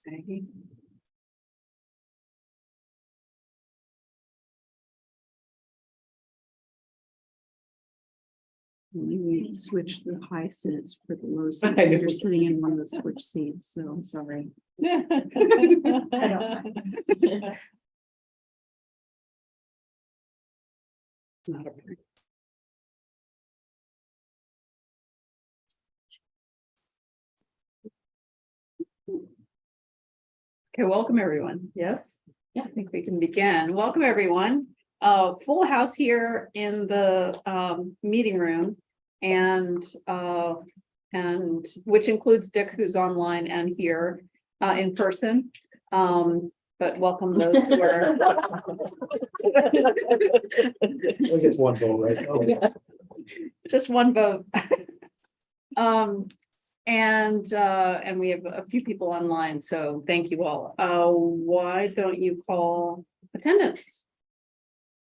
Maggie. We switched the high seats for the low seats. I know. You're sitting in one of the switch seats, so I'm sorry. Not a problem. Okay, welcome everyone. Yes? Yeah, I think we can begin. Welcome everyone. Full house here in the meeting room and which includes Dick, who's online and here in person. But welcome those who are. I guess one vote, right? Oh, Yeah. Just one vote. And we have a few people online, so thank you all. Why don't you call attendance?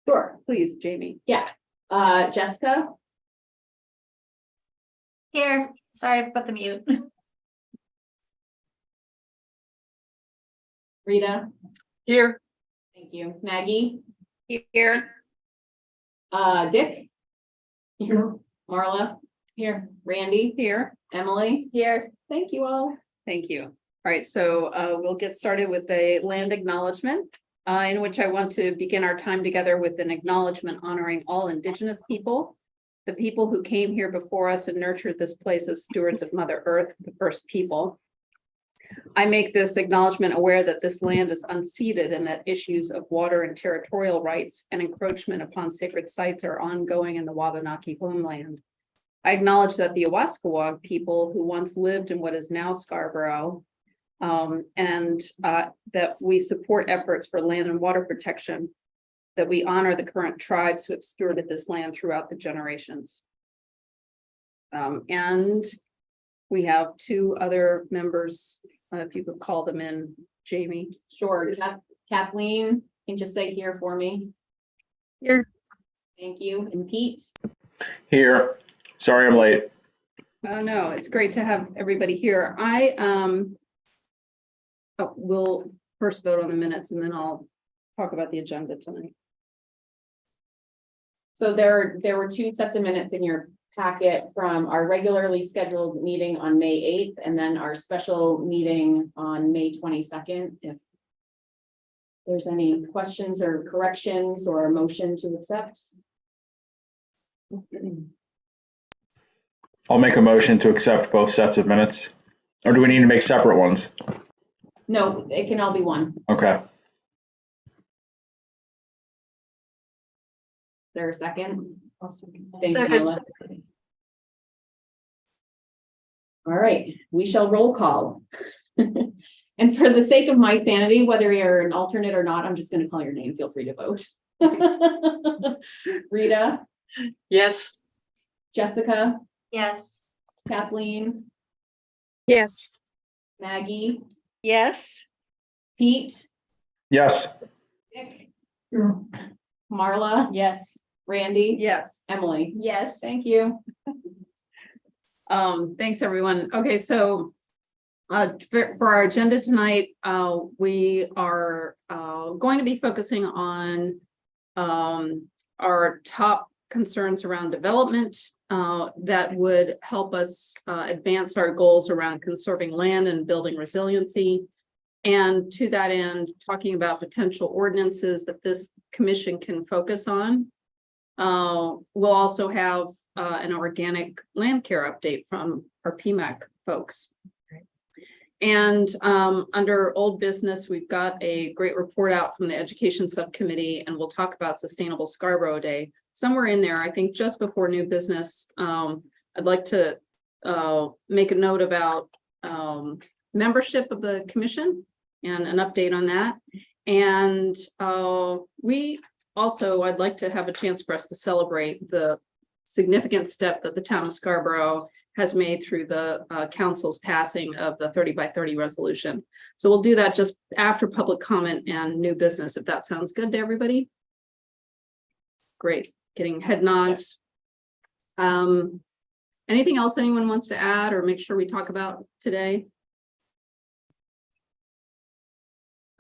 Sure, Please, Jamie. yeah. Jessica, Here, sorry about the mute. Rita, Here. thank you. Maggie, Here. Dick. Here. Marla, here. Randy, Here. Emily, here. Thank you all. Thank you. All right, so we'll get started with a land acknowledgement, in which I want to begin our time together with an acknowledgement honoring all Indigenous people, the people who came here before us and nurtured this place as stewards of Mother Earth, the first people. I make this acknowledgement aware that this land is unceded and that issues of water and territorial rights and encroachment upon sacred sites are ongoing in the Wabanaki homeland. I acknowledge that the Owaskawag people who once lived in what is now Scarborough, and that we support efforts for land and water protection, that we honor the current tribes who have stewarded this land throughout the generations. And we have two other members, if you could call them in, Jamie. Sure, Kathleen, can you just say here for me? Here. Thank you. And Pete, Here. Sorry I'm late. Oh, no, it's great to have everybody here. We'll first vote on the minutes and then I'll talk about the agenda tonight. so there were two sets of minutes in your packet from our regularly scheduled meeting on May 8th and then our special meeting on May 22nd. If there's any questions or corrections or a motion to accept. I'll make a motion to accept both sets of minutes. Or do we need to make separate ones? No, it can all be one. Okay. Is there a second? Thanks, Second. Marla. All right, we shall roll call. And for the sake of my sanity, whether you're an alternate or not, I'm just gonna call your name. Feel free to vote. Rita, Yes. Jessica, Yes. Kathleen, Yes. Maggie, Yes. Pete, Yes. Dick, Marla, Yes. Randy, Yes. Emily. Yes. Thank you. Thanks, everyone. Okay, so for our agenda tonight, we are going to be focusing on our top concerns around development that would help us advance our goals around conserving land and building resiliency. And to that end, talking about potential ordinances that this commission can focus on. We'll also have an organic land care update from our PMAC folks. And under old business, we've got a great report out from the education subcommittee, and we'll talk about Sustainable Scarborough Day. Somewhere in there, I think just before new business, I'd like to make a note about membership of the commission and an update on that. And I'd like to have a chance for us to celebrate the significant step that the town of Scarborough has made through the council's passing of the 30 by 30 resolution. So we'll do that just after public comment and new business, if that sounds good to everybody. Great, getting head nods. Anything else anyone wants to add or make sure we talk about today?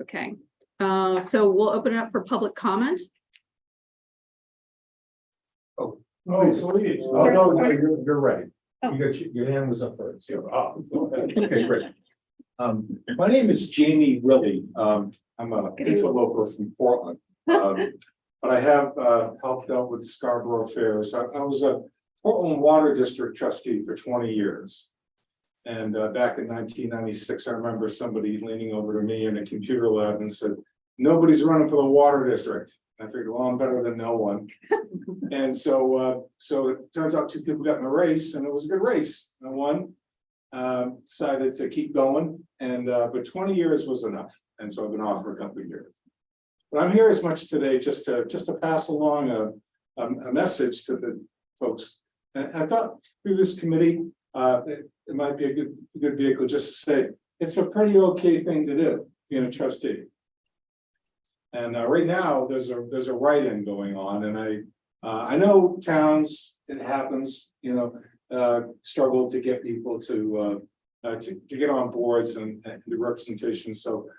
Okay, so we'll open it up for public comment. Oh, sweet. Oh, no, you're right. Oh. You got, your hand was up first. Okay, great. My name is Jamie Willie. I'm a interloper from Portland. But I have, helped out with Scarborough Affairs. I was a Portland Water District trustee for 20 years. And, back in 1996, I remember somebody leaning over to me in a computer lab and said, nobody's running for the water district. I figured, well, I'm better than no one. And so, so it turns out 2 people got in the race and it was a good race. I won. Decided to keep going and, but 20 years was enough. And so I've been off for a couple of years. But I'm here as much today just to pass along a message to the folks. And I thought through this committee, it might be a good vehicle just to say, it's a pretty okay thing to do, being a trustee. And right now, there's a write-in going on, and I know towns, it happens, you know, struggle to get people to get on boards and the representation. So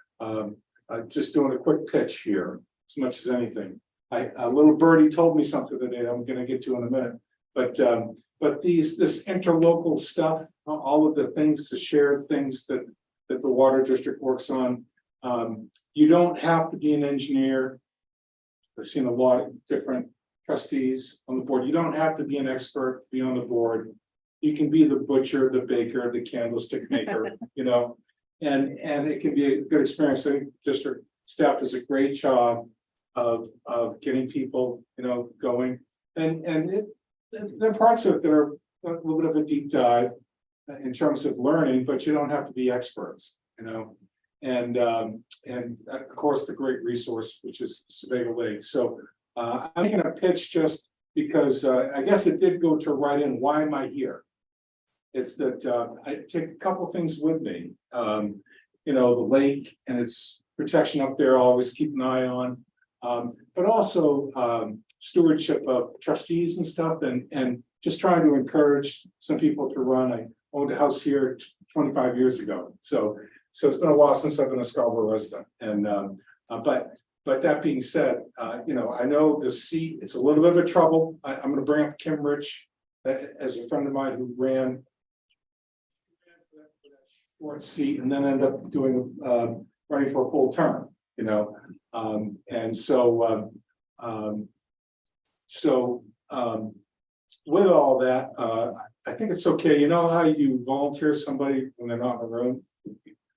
just doing a quick pitch here, as much as anything. A little birdie told me something today I'm going to get to in a minute, but this interlocal stuff, all of the things, the shared things that the water district works on. You don't have to be an engineer. I've seen a lot of different trustees on the board. You don't have to be an expert to be on the board. You can be the butcher, the baker, the candlestick maker, you know, and it can be a good experience. I think district staff does a great job of getting people, you know, going. And there are parts of it that are a little bit of a deep dive in terms of learning, but you don't have to be experts, you know. And of course, the great resource, which is Sebago Lake. So I'm going to pitch just because I guess it did go to write in. Why am I here? It's that I take a couple things with me. You know, the lake and its protection up there, I'll always keep an eye on. But also stewardship of trustees and stuff, and just trying to encourage some people to run. I owned a house here 25 years ago. So it's been a while since I've been a Scarborough resident. And but that being said, you know, I know the seat, it's a little bit of a trouble. I'm going to bring up Kim Rich as a friend of mine who ran for that seat and then ended up doing running for a full term, you know. And so with all that, I think it's okay. You know how you volunteer somebody when they're not in the room?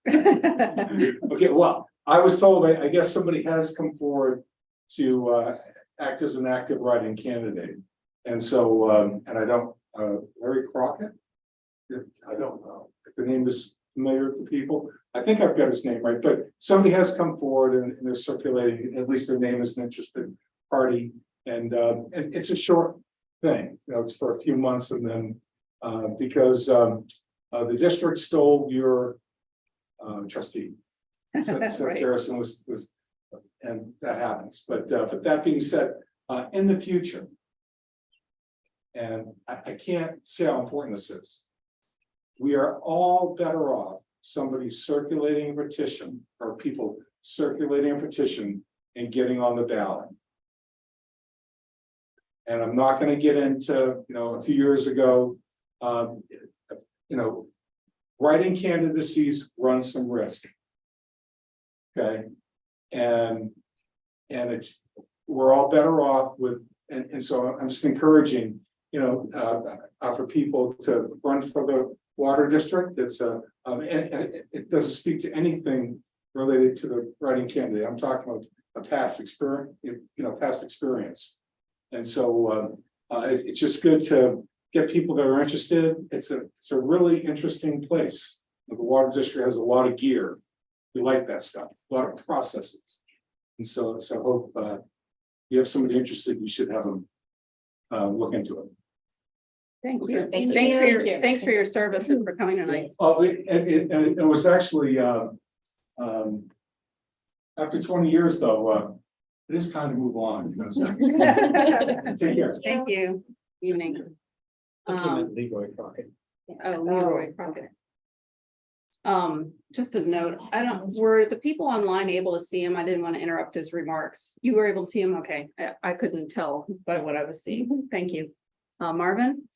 Okay, well, I was told, I guess somebody has come forward to act as an active writing candidate. And so, and I don't, Larry Crockett? I don't know if the name is familiar to people. I think I've got his name right, but somebody has come forward and they're circulating, at least their name is an interested party. And it's a short thing, you know, it's for a few months and then because the district stole your trustee. Seth Right. Harrison was, and that happens. But that being said, in the future, and I can't say how important this is. We are all better off somebody circulating a petition or people circulating a petition and getting on the ballot. And I'm not going to get into, you know, a few years ago, you know, writing candidacies run some risk. Okay. And it's, we're all better off with, and so I'm just encouraging, you know, for people to run for the water district. It's and it doesn't speak to anything related to the writing candidate. I'm talking about a past experience, you know, past experience. And so it's just good to get people that are interested. It's a really interesting place. The water district has a lot of gear. We like that stuff, a lot of processes. And so I hope you have somebody interested, you should have them look into it. Thank you. Thank you. Thanks for your service and for coming tonight. Oh, it was actually after 20 years though, it is time to move on. Take care. Thank you. Evening. Leroy Crockett. Oh, Leroy Crockett. Just a note, were the people online able to see him? I didn't want to interrupt his remarks. You were able to see him? Okay, I couldn't tell by what I was seeing. Thank you. Marvin?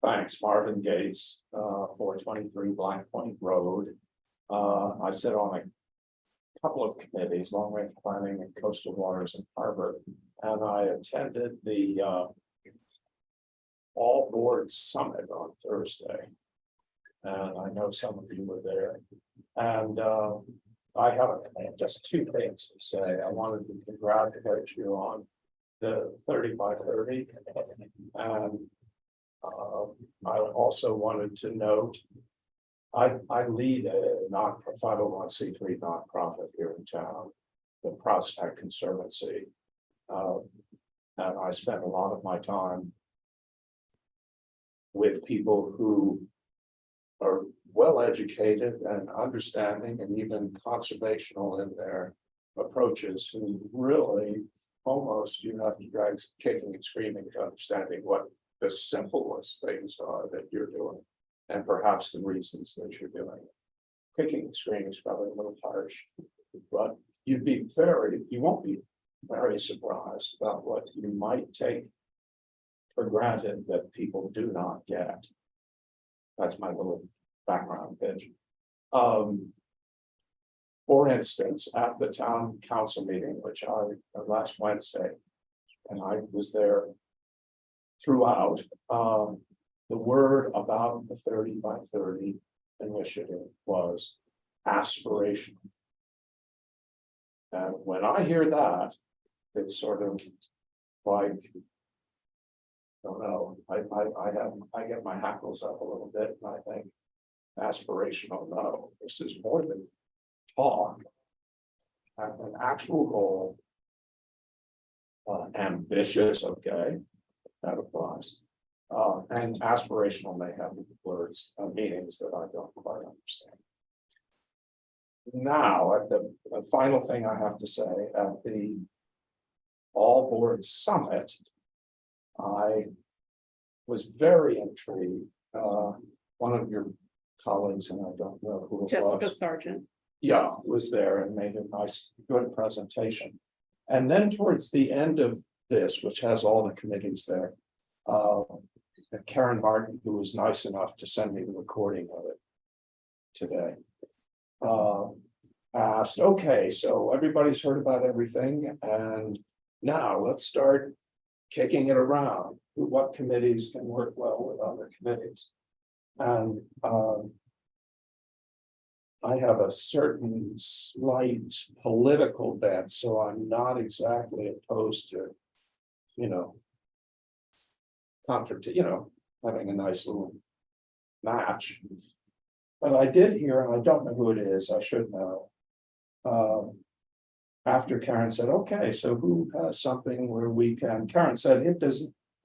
Thanks, Marvin Gates, 423 Black Point Road. I sit on a couple of committees, long range planning and coastal waters and harbor. And I attended the all board summit on Thursday. And I know some of you were there. And I have just two things to say. I wanted to congratulate you on the 30 by 30. And I also wanted to note, I lead a non-profit 501c3 nonprofit here in town, the Prospect Conservancy. And I spend a lot of my time with people who are well educated and understanding and even conservational in their approaches, who really almost you have to drag kicking and screaming to understanding what the simplest things are that you're doing, and perhaps the reasons that you're doing it. Kicking and screaming is probably a little harsh, but you won't be very surprised about what you might take for granted that people do not get. That's my little background pitch. For instance, at the town council meeting, which last Wednesday, and I was there throughout, the word about the 30 by 30 initiative was aspirational. And when I hear that, it's sort of like, I don't know, I get my hackles up a little bit, and I think aspirational, no, this is more than talk. An actual goal, ambitious, okay, that applies. And aspirational may have words, meanings that I don't quite understand. Now, at the final thing I have to say, at the all board summit, I was very intrigued. One of your colleagues, and I don't know who it Jessica was. Sargent. Yeah, was there and made a nice, good presentation. And then towards the end of this, which has all the committees there, Karen Martin, who was nice enough to send me the recording of it today, asked, okay, so everybody's heard about everything, and now let's start kicking it around. What committees can work well with other committees? And I have a certain slight political bent, so I'm not exactly opposed to, having a nice little match. But I did hear, and I don't know who it is, I should know. After Karen said, okay, so who has something where we can, Karen said,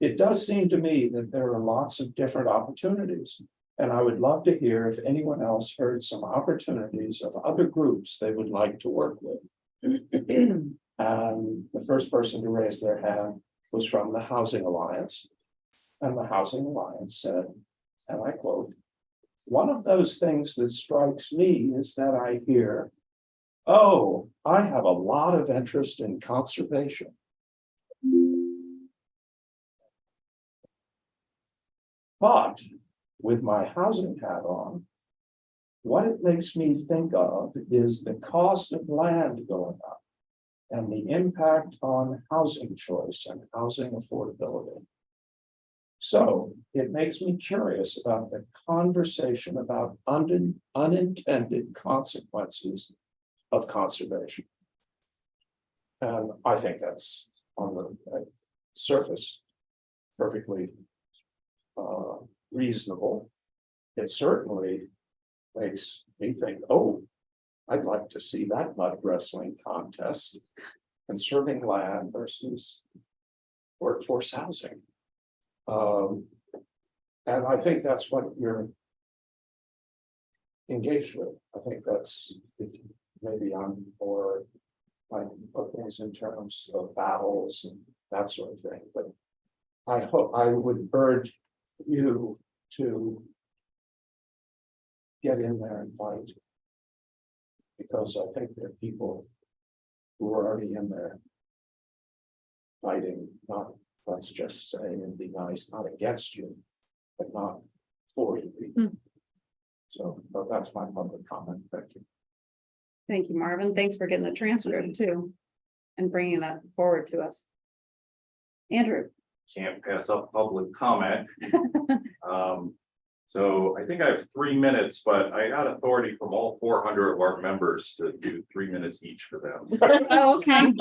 it does seem to me that there are lots of different opportunities. And I would love to hear if anyone else heard some opportunities of other groups they would like to work with. And the first person to raise their hand was from the Housing Alliance. And the Housing Alliance said, and I quote, one of those things that strikes me is that I hear, oh, I have a lot of interest in conservation. But with my housing hat on, what it makes me think of is the cost of land going up and the impact on housing choice and housing affordability. So it makes me curious about the conversation about unintended consequences of conservation. And I think that's on the surface perfectly reasonable. It certainly makes me think, oh, I'd like to see that mud wrestling contest, conserving land versus workforce housing. And I think that's what you're engaged with. I think that's maybe I'm more like put things in terms of battles and that sort of thing. But I hope I would urge you to get in there and fight. Because I think there are people who are already in there fighting, not, let's just say and be nice, not against you, but not for you. Hmm. So, but that's my public comment. Thank you. Thank you, Marvin. Thanks for getting the transcript too. And bringing that forward to us. Andrew. Can't pass up public comment. So I think I have 3 minutes, but I got authority from all 400 of our members to do 3 minutes each for them. Oh, okay.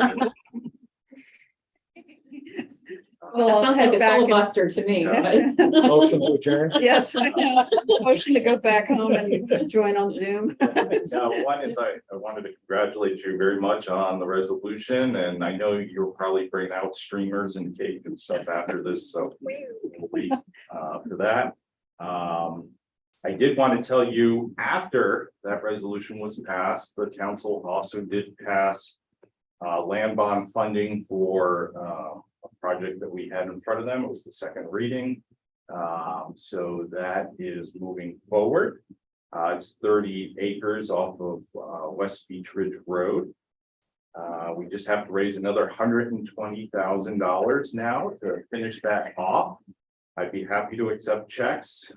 That sounds like a filibuster to me, but. Motion to adjourn. Yes, motion to go back home and join on Zoom. Now, one is I wanted to congratulate you very much on the resolution, and I know you'll probably bring out streamers and cake and stuff after this, so we'll be for that. I did want to tell you, after that resolution was passed, the council also did pass land bond funding for a project that we had in front of them. It was the second reading. So that is moving forward. It's 30 acres off of West Beach Ridge Road. We just have to raise another $120,000 now to finish that off. I'd be happy to accept checks.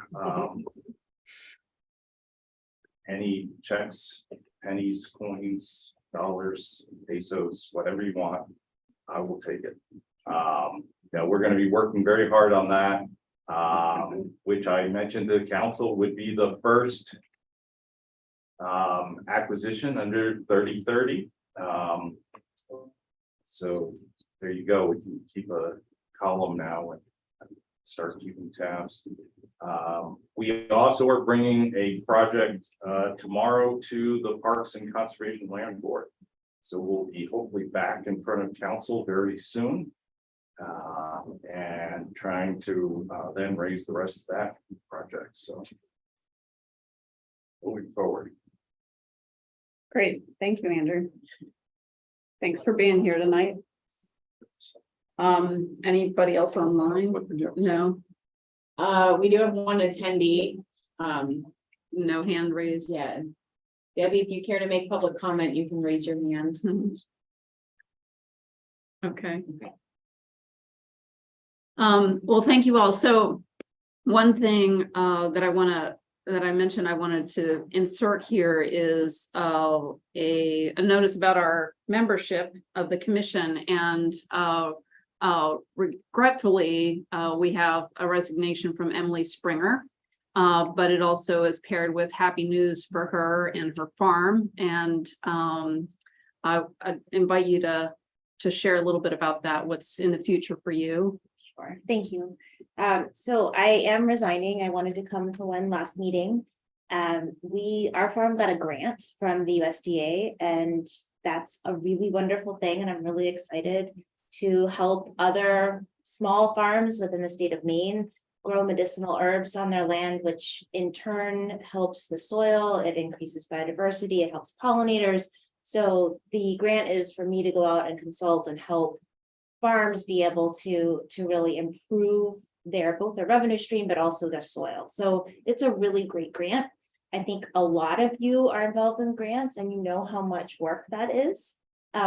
Any checks, pennies, coins, dollars, pesos, whatever you want, I will take it. We're going to be working very hard on that, which I mentioned to the council would be the first acquisition under 3030. So there you go. We can keep a column now and start keeping tabs. We also are bringing a project tomorrow to the Parks and Conservation Land Board. So we'll be hopefully back in front of council very soon. And trying to then raise the rest of that project. So moving forward. Great. Thank you, Andrew. Thanks for being here tonight. Anybody else online? No, We do have one attendee. no hand raised. Yeah. Debbie, if you care to make public comment, you can raise your hand. Okay. Well, thank you all. So one thing that I mentioned I wanted to insert here is a notice about our membership of the commission, and regretfully we have a resignation from Emily Springer, but it also is paired with happy news for her and her farm, and I invite you to share a little bit about that, what's in the future for you. Sure, thank you. So I am resigning. I wanted to come to one last meeting. Our farm got a grant from the USDA, and that's a really wonderful thing. And I'm really excited to help other small farms within the state of Maine grow medicinal herbs on their land, which in turn helps the soil. It increases biodiversity. It helps pollinators. So the grant is for me to go out and consult and help farms be able to really improve both their revenue stream, but also their soil. So it's a really great grant. I think a lot of you are involved in grants and you know how much work that is.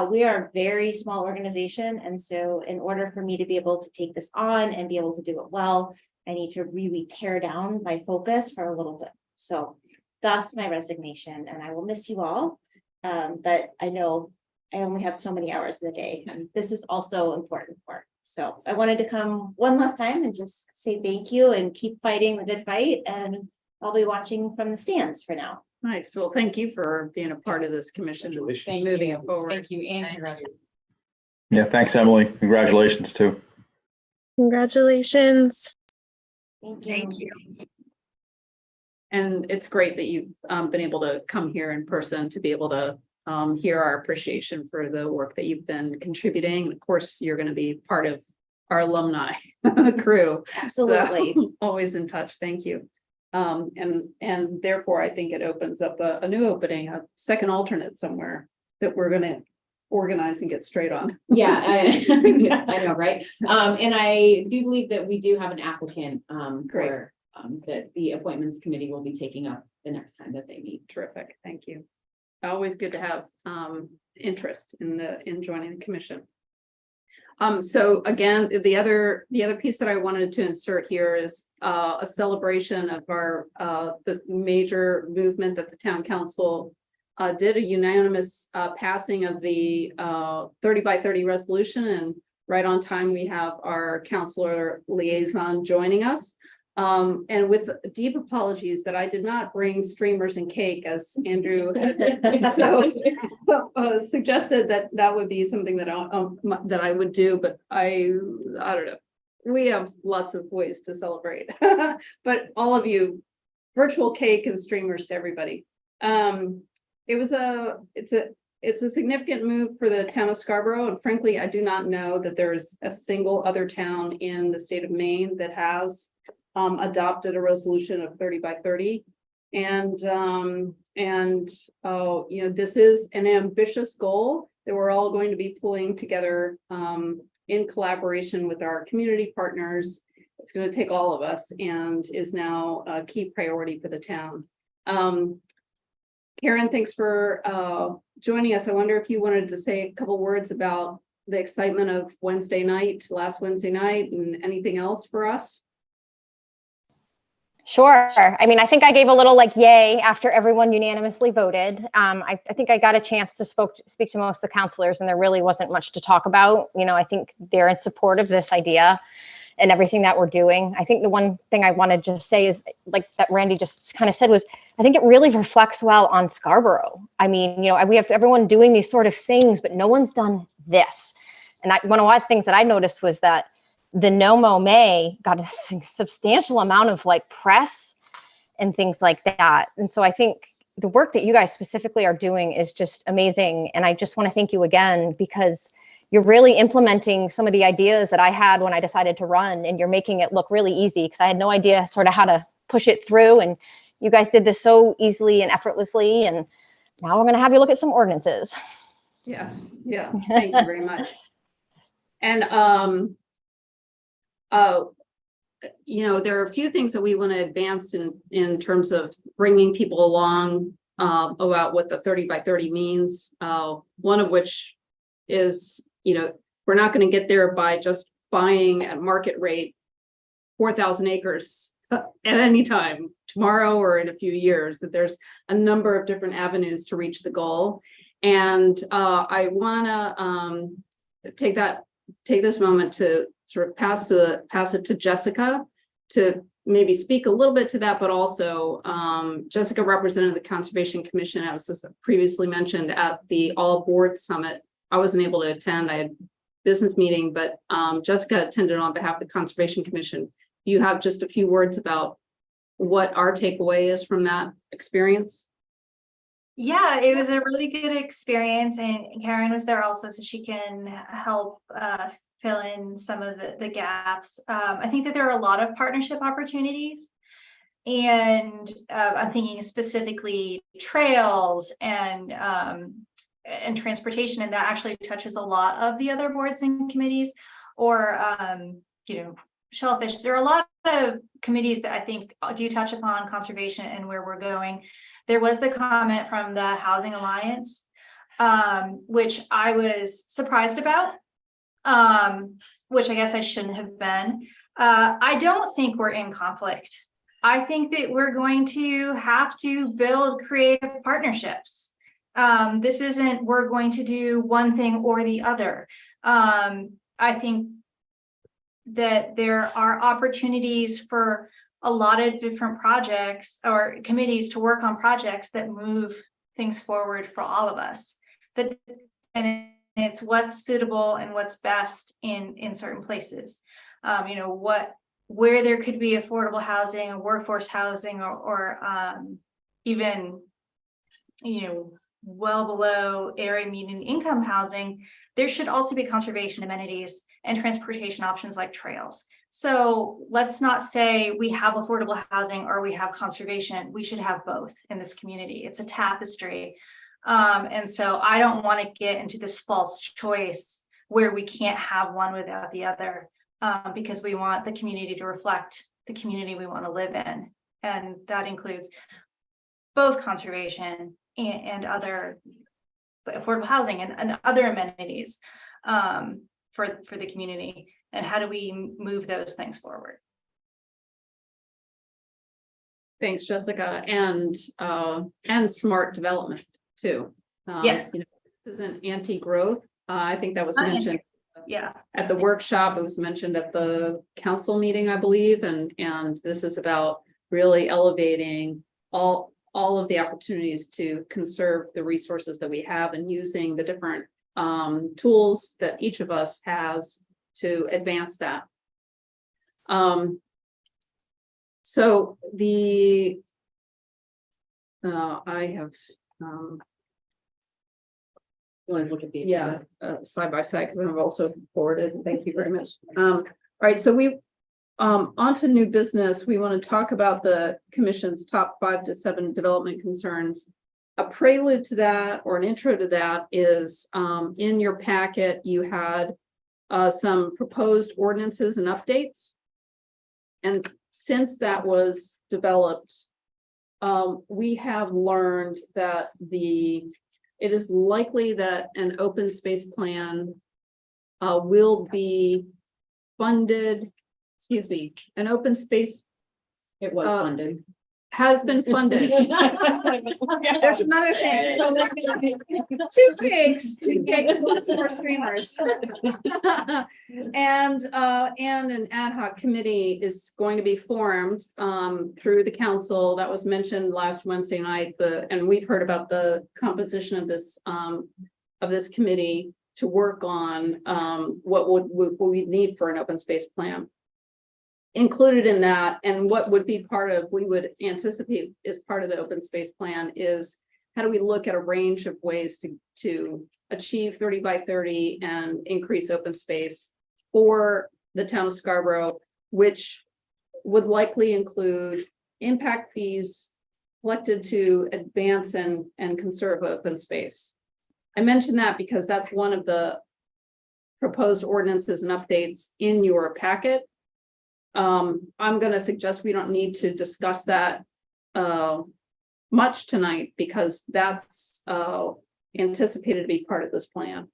We are a very small organization. And so in order for me to be able to take this on and be able to do it well, I need to really pare down my focus for a little bit. So thus my resignation, and I will miss you all. But I know I only have so many hours in the day, and this is also important work. So I wanted to come one last time and just say thank you and keep fighting the good fight. And I'll be watching from the stands for now. Nice. Well, thank you for being a part of this commission, Thank moving you. it forward. Thank you, Andrew. Yeah, thanks, Emily. Congratulations too. Congratulations. Thank you. And it's great that you've been able to come here in person to be able to hear our appreciation for the work that you've been contributing. And of course, you're going to be part of our alumni crew. Absolutely. So, always in touch. Thank you. And therefore, I think it opens up a new opening, a second alternate somewhere that we're going to organize and get straight on. Yeah, I know, right? And I do believe that we do have an applicant Great. that the appointments committee will be taking up the next time that they meet. Terrific, thank you. Always good to have interest in joining the commission. So again, the other piece that I wanted to insert here is a celebration of our the major movement that the town council did, a unanimous passing of the 30 by 30 resolution, and right on time we have our councilor liaison joining us. And with deep apologies that I did not bring streamers and cake, as Andrew had so suggested that would be something that I would do, but I don't know. We have lots of ways to celebrate, but all of you, virtual cake and streamers to everybody. It's a significant move for the town of Scarborough, and frankly, I do not know that there's a single other town in the state of Maine that has adopted a resolution of 30 by 30. And this is an ambitious goal that we're all going to be pulling together in collaboration with our community partners. It's going to take all of us and is now a key priority for the town. Karen, thanks for joining us. I wonder if you wanted to say a couple words about the excitement of last Wednesday night, and anything else for us? Sure. I mean, I think I gave a little like yay after everyone unanimously voted. I think I got a chance to speak to most of the counselors, and there really wasn't much to talk about. You know, I think they're in support of this idea and everything that we're doing. I think the one thing I want to just say is, like that Randy just kind of said, was I think it really reflects well on Scarborough. I mean, you know, we have everyone doing these sort of things, but no one's done this. And one of the things that I noticed was that the NOMO May got a substantial amount of like press and things like that. And so I think the work that you guys specifically are doing is just amazing. And I just want to thank you again, because you're really implementing some of the ideas that I had when I decided to run, and you're making it look really easy, because I had no idea sort of how to push it through. And you guys did this so easily and effortlessly. And now we're going to have you look at some ordinances. Yes. Yeah. Thank you very much. And there are a few things that we want to advance in terms of bringing people along about what the 30 by 30 means. One of which is, we're not going to get there by just buying at market rate 4,000 acres at any time, tomorrow or in a few years, that there's a number of different avenues to reach the goal. And I want to take this moment to sort of pass it to Jessica to maybe speak a little bit to that, but also Jessica represented the Conservation Commission, as previously mentioned, at the All Boards Summit. I wasn't able to attend, I had a business meeting, but Jessica attended on behalf of the Conservation Commission. You have just a few words about what our takeaway is from that experience? Yeah, it was a really good experience, and Karen was there also, so she can help fill in some of the gaps. I think that there are a lot of partnership opportunities, and I'm thinking specifically trails and transportation, and that actually touches a lot of the other boards and committees, or shellfish. There are a lot of committees that I think do touch upon conservation and where we're going. There was the comment from the Housing Alliance, which I was surprised about, which I guess I shouldn't have been. I don't think we're in conflict. I think that we're going to have to build creative partnerships. This isn't we're going to do one thing or the other. I think that there are opportunities for a lot of different projects or committees to work on projects that move things forward for all of us. And it's what's suitable and what's best in certain places. Where there could be affordable housing or workforce housing or even well below area median income housing, there should also be conservation amenities and transportation options like trails. So let's not say we have affordable housing or we have conservation. We should have both in this community. It's a tapestry. And so I don't want to get into this false choice where we can't have one without the other, because we want the community to reflect the community we want to live in. And that includes both conservation and other affordable housing and other amenities for the community, and how do we move those things forward? Thanks, Jessica, and smart development too. Yes. You know, this isn't anti-growth. I think that was Not mentioned Yeah, at the workshop. It was mentioned at the council meeting, I believe, and this is about really elevating all of the opportunities to conserve the resources that we have and using the different tools that each of us has to advance that. So the I have Want to look at the. yeah, side by side, because I've also forwarded. Thank you very much. All right, so we on to new business. We want to talk about the commission's top 5 to 7 development concerns. A prelude to that, or an intro to that, is in your packet, you had some proposed ordinances and updates. And since that was developed, we have learned that it is likely that an open space plan will be funded, an open space It was funded. has been funded. There's another thing. Two cakes, lots more streamers. And an ad hoc committee is going to be formed through the council. That was mentioned last Wednesday night. And we've heard about the composition of this committee to work on what we need for an open space plan. Included in that, and what would be we would anticipate as part of the open space plan, is how do we look at a range of ways to achieve 30 by 30 and increase open space for the town of Scarborough, which would likely include impact fees collected to advance and conserve open space. I mention that because that's one of the proposed ordinances and updates in your packet. I'm going to suggest we don't need to discuss that much tonight, because that's anticipated to be part of this plan.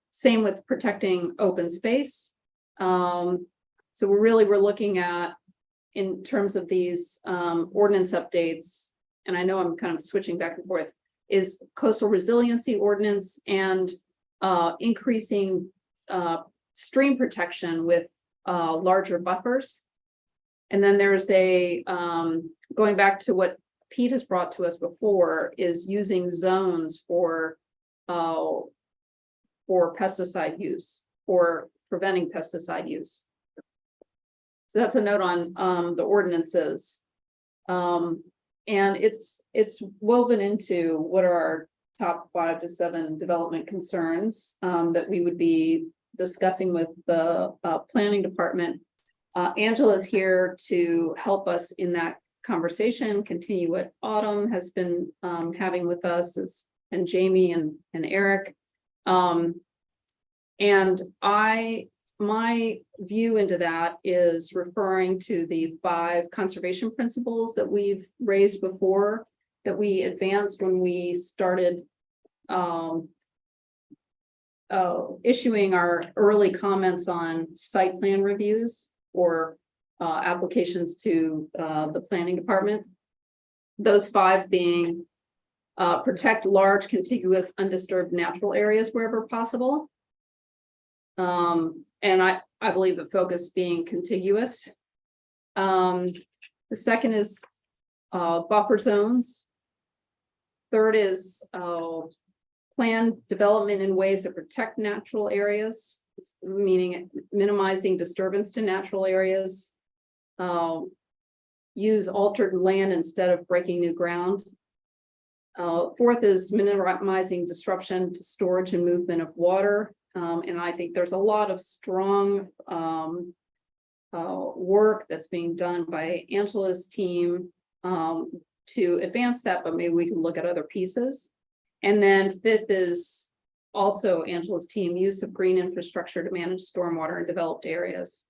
Same with protecting open space. So we're looking at, in terms of these ordinance updates, and I know I'm kind of switching back and forth, is coastal resiliency ordinance and increasing stream protection with larger buffers. And then there's going back to what Pete has brought to us before, is using zones for pesticide use, or preventing pesticide use. So that's a note on the ordinances. And it's woven into what are our top 5 to 7 development concerns that we would be discussing with the planning department. Angela's here to help us in that conversation, continue what Autumn has been having with us, and Jamie and Eric. And my view into that is referring to the 5 conservation principles that we've raised before, that we advanced when we started issuing our early comments on site plan reviews or applications to the planning department. Those 5 being protect large, contiguous, undisturbed natural areas wherever possible. And I believe the focus being contiguous. The second is buffer zones. Third is plan development in ways that protect natural areas, meaning minimizing disturbance to natural areas. Use altered land instead of breaking new ground. Fourth is minimizing disruption to storage and movement of water. And I think there's a lot of strong work that's being done by Angela's team to advance that, but maybe we can look at other pieces. And then 5th is also Angela's team, use of green infrastructure to manage stormwater in developed areas.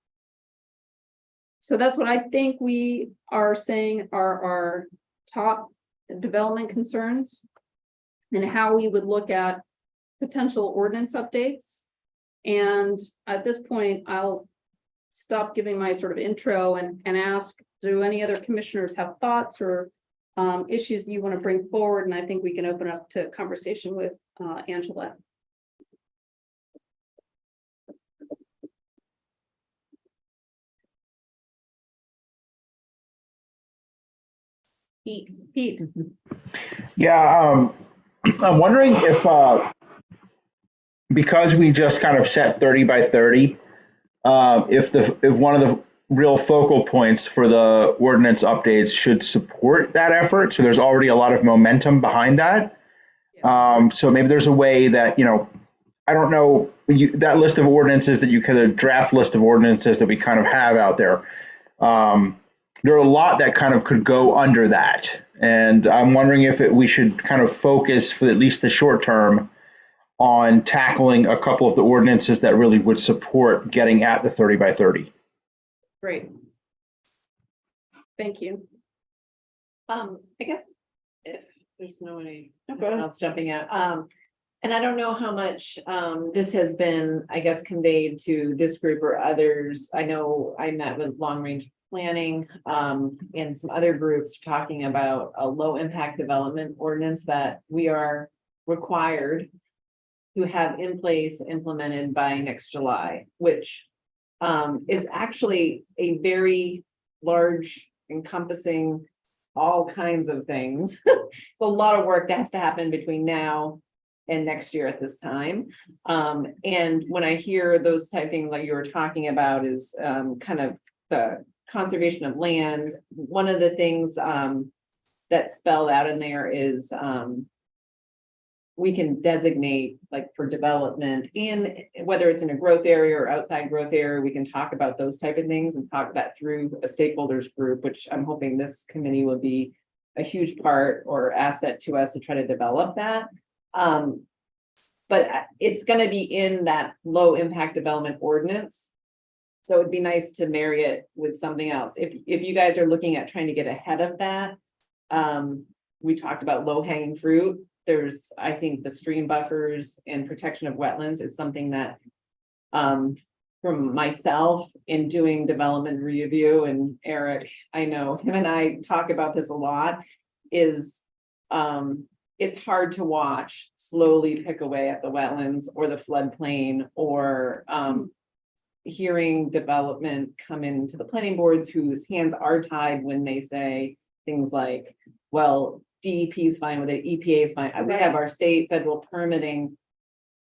So that's what I think we are saying are our top development concerns and how we would look at potential ordinance updates. And at this point, I'll stop giving my sort of intro and ask, do any other commissioners have thoughts or issues that you want to bring forward? And I think we can open up to conversation with Angela. Pete. Yeah, I'm wondering if, because we just kind of set 30 by 30, if one of the real focal points for the ordinance updates should support that effort. So there's already a lot of momentum behind that. So maybe there's a way that, I don't know, that list of ordinances that you could, a draft list of ordinances that we kind of have out there. There are a lot that kind of could go under that. And I'm wondering if we should kind of focus for at least the short term on tackling a couple of the ordinances that really would support getting at the 30 by 30. Great. Thank you. I guess if there's no one else jumping out, and I don't know how much this has been, I guess, conveyed to this group or others. I know I met with long range planning and some other groups talking about a low impact development ordinance that we are required to have in place implemented by next July, which is actually a very large, encompassing all kinds of things. It's a lot of work that has to happen between now and next year at this time. And when I hear those type of things like you were talking about is kind of the conservation of land. One of the things that's spelled out in there is we can designate like for development in whether it's in a growth area or outside growth area, we can talk about those type of things and talk that through a stakeholders group, which I'm hoping this committee will be a huge part or asset to us to try to develop that. But it's going to be in that low impact development ordinance. So it'd be nice to marry it with something else. If you guys are looking at trying to get ahead of that, we talked about low hanging fruit. There's, I think, the stream buffers and protection of wetlands is something that from myself in doing development review, and Eric, I know him and I talk about this a lot, is it's hard to watch slowly pick away at the wetlands or the floodplain or hearing development come into the planning boards whose hands are tied when they say things like, well, DEP is fine with it, EPA is fine. We have our state, federal permitting.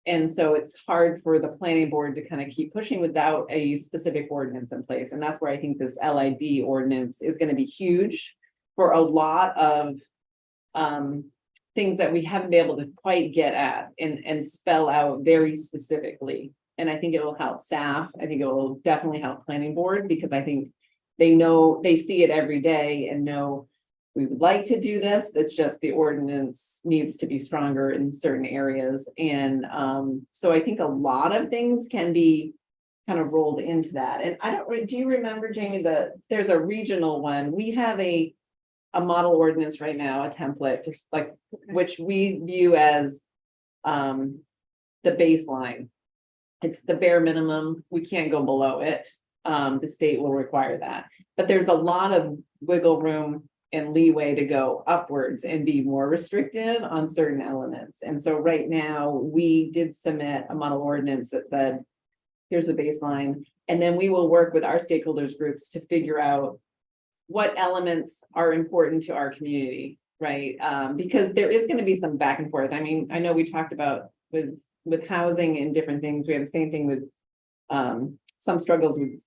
And so it's hard for the planning board to kind of keep pushing without a specific ordinance in place. And that's where I think this LID ordinance is going to be huge for a lot of things that we haven't been able to quite get at and spell out very specifically. And I think it will help staff. I think it will definitely help planning board because I think they know, they see it every day and know we would like to do this. It's just the ordinance needs to be stronger in certain areas. And so I think a lot of things can be kind of rolled into that. And I don't, do you remember, Jamie, there's a regional one. We have a model ordinance right now, a template, just like, which we view as the baseline. It's the bare minimum. We can't go below it. The state will require that. But there's a lot of wiggle room and leeway to go upwards and be more restrictive on certain elements. And so right now we did submit a model ordinance that said, here's a baseline. And then we will work with our stakeholders groups to figure out what elements are important to our community, right? Because there is going to be some back and forth. I mean, I know we talked about with housing and different things. We have the same thing with some struggles with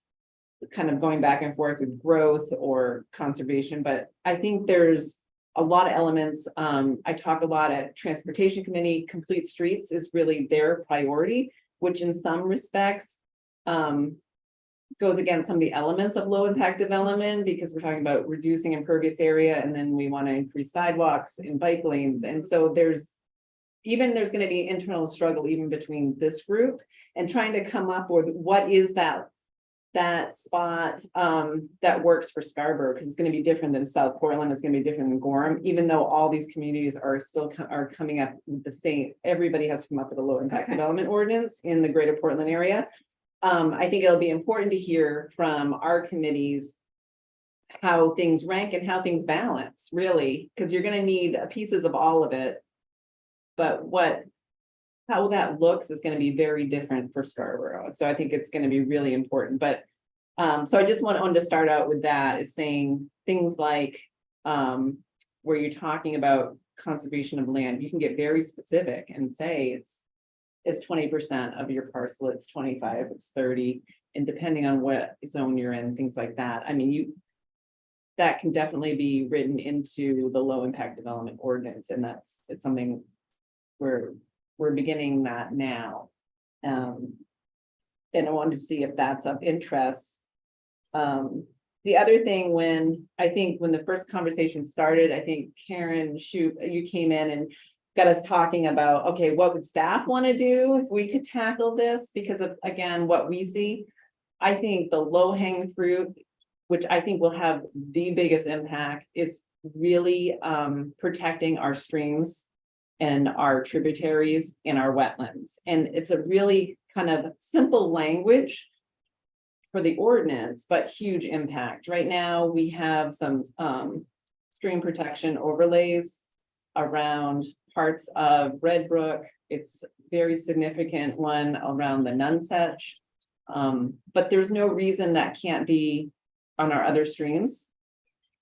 kind of going back and forth with growth or conservation, but I think there's a lot of elements. I talk a lot at Transportation Committee. Complete streets is really their priority, which in some respects goes against some of the elements of low impact development because we're talking about reducing impervious area and then we want to increase sidewalks and bike lanes. And so there's going to be internal struggle even between this group and trying to come up with what is that that spot that works for Scarborough, because it's going to be different than South Portland, it's going to be different than Gorham, even though all these communities are still are coming up with the same, everybody has to come up with a low impact development ordinance in the greater Portland area. I think it'll be important to hear from our committees how things rank and how things balance, really, because you're going to need pieces of all of it. But how that looks is going to be very different for Scarborough. So I think it's going to be really important. But so I just wanted to start out with that, is saying things like where you're talking about conservation of land, you can get very specific and say it's 20% of your parcel, it's 25, it's 30, and depending on what zone you're in, things like that. I mean, that can definitely be written into the low impact development ordinance, and it's something we're beginning that now. And I wanted to see if that's of interest. The other thing, when the first conversation started, I think Karen, you came in and got us talking about, okay, what would staff want to do if we could tackle this? Because of, again, what we see, I think the low hanging fruit, which I think will have the biggest impact, is really protecting our streams and our tributaries and our wetlands. And it's a really kind of simple language for the ordinance, but huge impact. Right now, we have some stream protection overlays around parts of Red Brook. It's very significant one around the Nunsetch. But there's no reason that can't be on our other streams,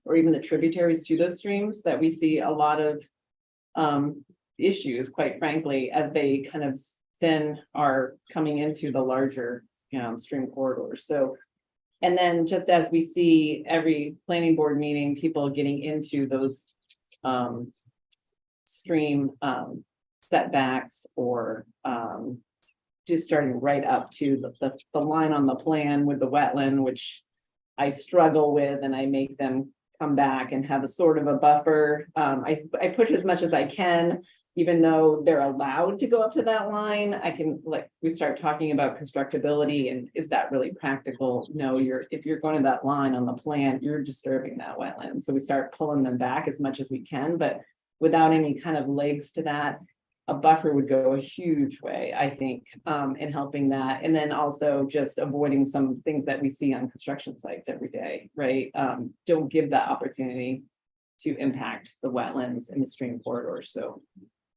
or even the tributaries to those streams, that we see a lot of issues, quite frankly, as they kind of then are coming into the larger stream corridors. So, and then just as we see every planning board meeting, people getting into those stream setbacks, or just starting right up to the line on the plan with the wetland, which I struggle with, and I make them come back and have a sort of a buffer. I push as much as I can, even though they're allowed to go up to that line. I can, like, we start talking about constructability, and is that really practical? No, if you're going to that line on the plan, you're disturbing that wetland. So we start pulling them back as much as we can, but without any kind of legs to that, a buffer would go a huge way, I think, in helping that. And then also just avoiding some things that we see on construction sites every day, right? Don't give that opportunity to impact the wetlands and the stream corridors. So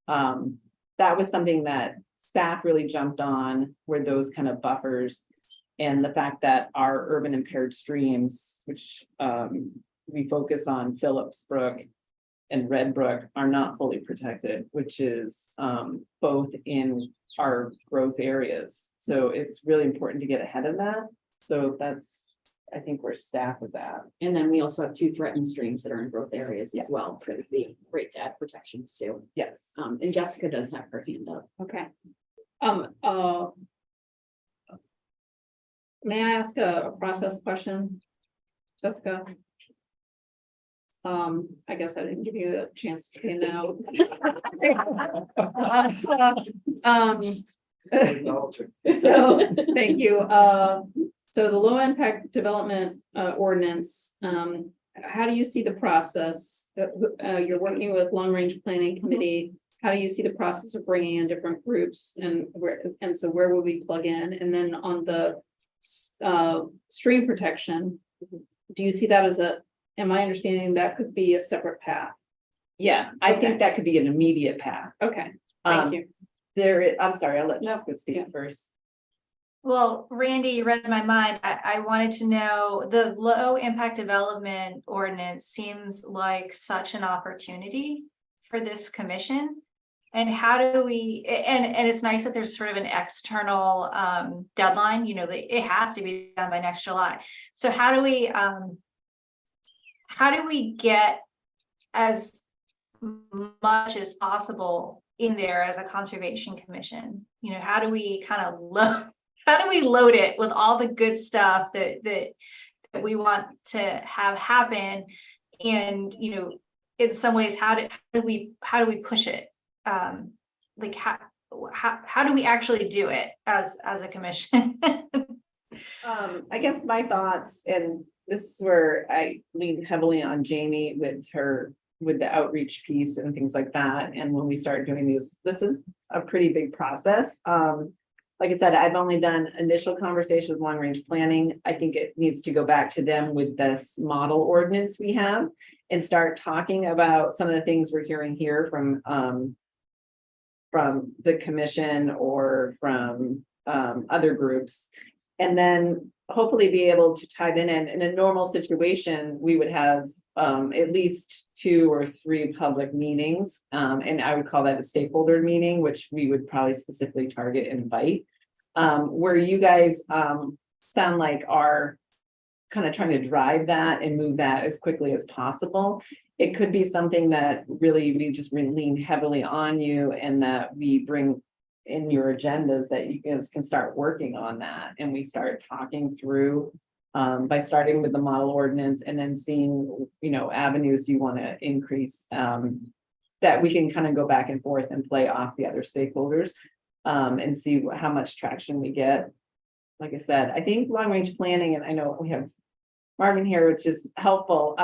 that was something that staff really jumped on, were those kind of buffers, and the fact that our urban impaired streams, which we focus on, Phillips Brook and Red Brook, are not fully protected, which is both in our growth areas. So it's really important to get ahead of that. So that's, I think, where staff is at. And then we also have 2 threatened streams that are in growth areas as well. Could be great to add protections too. Yes. And Jessica does have her hand up. Okay. May I ask a process question, Jessica? I guess I didn't give you a chance to say no. So, thank you. So the low impact development ordinance, how do you see the process? You're working with long range planning committee. How do you see the process of bringing in different groups, and so where will we plug in? And then on the stream protection, do you see that as am I understanding that could be a separate path? Yeah, I think that could be an immediate path. Okay, thank you. I'm sorry, I'll let Jessica speak yeah. first. Well, Randy, you read my mind. I wanted to know, the low impact development ordinance seems like such an opportunity for this commission. And how do we, and it's nice that there's sort of an external deadline, it has to be done by next July. So how do we get as much as possible in there as a conservation commission? How do we kind of load it with all the good stuff that we want to have happen? And, in some ways, how do we push it? Like how do we actually do it as a commission? I guess my thoughts, and this is where I lean heavily on Jamie with her, with the outreach piece and things like that. And when we start doing these, this is a pretty big process. Like I said, I've only done initial conversation with long range planning. I think it needs to go back to them with this model ordinance we have and start talking about some of the things we're hearing here from the commission or from other groups. And then hopefully be able to tie them in a normal situation, we would have at least 2 or 3 public meetings. And I would call that a stakeholder meeting, which we would probably specifically target and invite. Where you guys sound like are kind of trying to drive that and move that as quickly as possible. It could be something that really we just lean heavily on you and that we bring in your agendas that you guys can start working on that. And we start talking through by starting with the model ordinance and then seeing, you know, avenues you want to increase that we can kind of go back and forth and play off the other stakeholders and see how much traction we get. Like I said, I think long range planning, and I know we have Marvin here, which is helpful,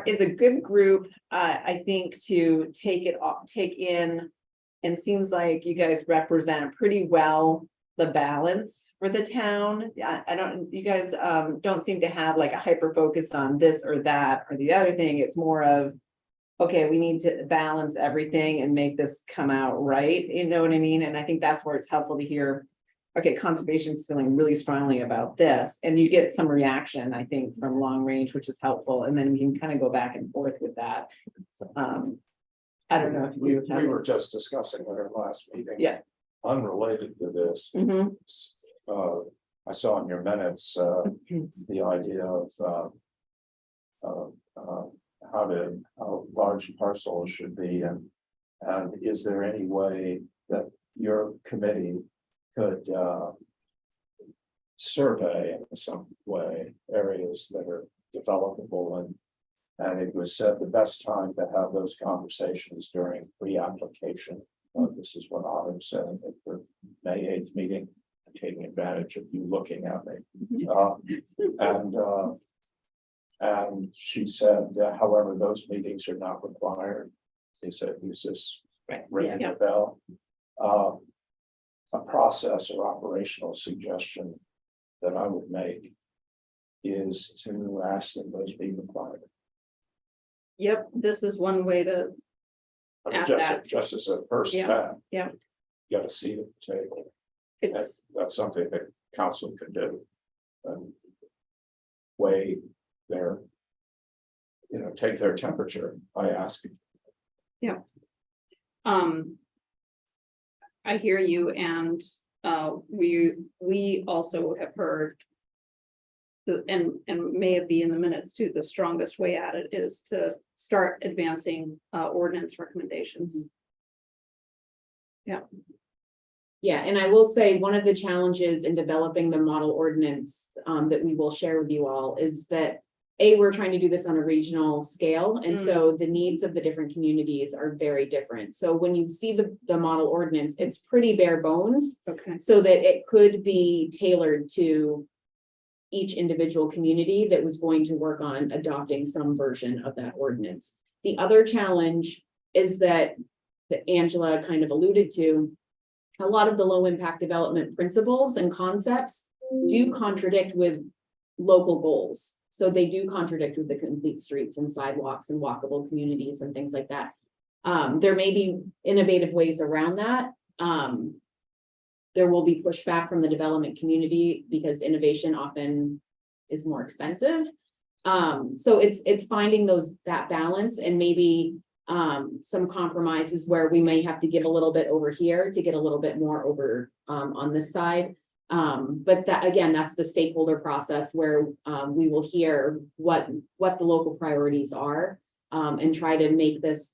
is a good group, I think, to take in, and seems like you guys represent pretty well the balance for the town. You guys don't seem to have like a hyper focus on this or that or the other thing. It's more of, okay, we need to balance everything and make this come out right. You know what I mean? And I think that's where it's helpful to hear, okay, conservation is feeling really strongly about this, and you get some reaction, I think, from long range, which is helpful. And then we can kind of go back and forth with that. So, I don't know if We you have. were just discussing at our last meeting. Yeah. Unrelated to this. Mhm. I saw in your minutes, the idea of how large parcels should be, and is there any way that your committee could survey in some way areas that are developable, and it was said the best time to have those conversations during pre-application. This is what Autumn said at the May 8th meeting, taking advantage of you looking at me. And she said, however, those meetings are not required. He said, use this ringing the bell. A process or operational suggestion that I would make is to ask that those be required. Yep, this is one way to, I mean, At that. just as a first Yeah, step. yeah. You got a seat at the table. it's, That's something that council can do. And weigh their, take their temperature by asking. I hear you, and we also have heard and may it be in the minutes too, the strongest way at it is to start advancing ordinance recommendations. Yeah, and I will say, one of the challenges in developing the model ordinance that we will share with you all is that we're trying to do this on a regional scale, and so the needs of the different communities are very different. So when you see the model ordinance, it's pretty bare bones, Okay. so that it could be tailored to each individual community that was going to work on adopting some version of that ordinance. The other challenge is that Angela kind of alluded to, a lot of the low impact development principles and concepts do contradict with local goals. So they do contradict with the complete streets and sidewalks and walkable communities and things like that. There may be innovative ways around that. There will be pushback from the development community because innovation often is more expensive. So it's finding that balance, and maybe some compromises where we may have to give a little bit over here to get a little bit more over on this side. But that, again, that's the stakeholder process where we will hear what the local priorities are and try to make this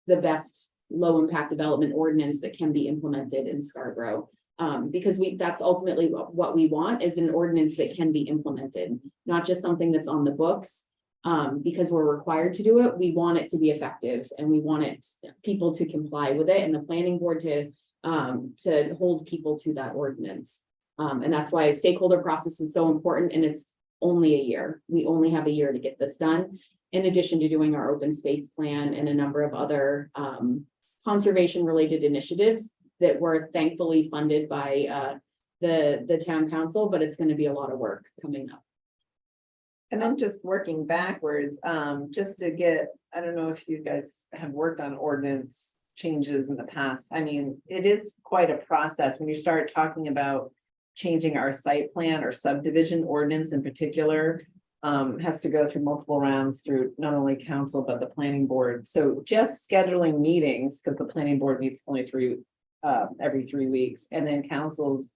the best low impact development ordinance that can be implemented in Scarborough. Because that's ultimately what we want, is an ordinance that can be implemented, not just something that's on the books. Because we're required to do it, we want it to be effective, and we want people to comply with it, and the planning board to hold people to that ordinance. And that's why stakeholder process is so important, and it's only a year. We only have a year to get this done. In addition to doing our open space plan and a number of other conservation related initiatives that were thankfully funded by the town council, but it's going to be a lot of work coming up. And then just working backwards, just to get, I don't know if you guys have worked on ordinance changes in the past. I mean, it is quite a process when you start talking about changing our site plan or subdivision ordinance in particular. Has to go through multiple rounds through not only council, but the planning board. So just scheduling meetings, because the planning board meets only every 3 weeks, and then council's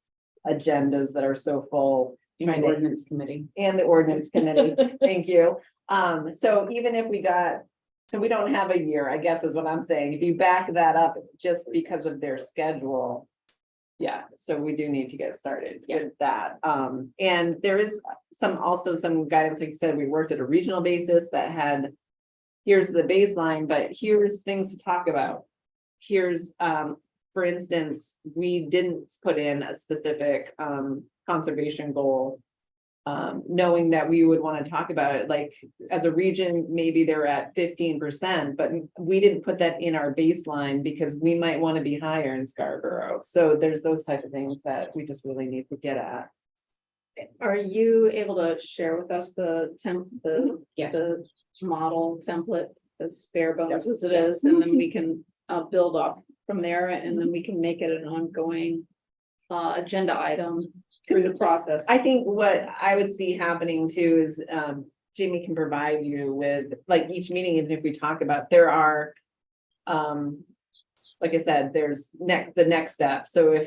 agendas that are so full. In the ordinance committee. And the ordinance committee, thank you. So even if so we don't have a year, I guess is what I'm saying. If you back that up just because of their schedule. Yeah, so we do need to get started with that. And there is also some guidance, like you said, we worked at a regional basis that had, here's the baseline, but here's things to talk about. Here's, for instance, we didn't put in a specific conservation goal, knowing that we would want to talk about it, like as a region, maybe they're at 15%, but we didn't put that in our baseline because we might want to be higher in Scarborough. So there's those type of things that we just really need to get at. Are you able to share with us the model template, as bare bones as it is, and then we can build off from there, and then we can make it an ongoing agenda item through the process. I think what I would see happening too is Jamie can provide you with, like, each meeting, even if we talk about, there are like I said, there's the next step. So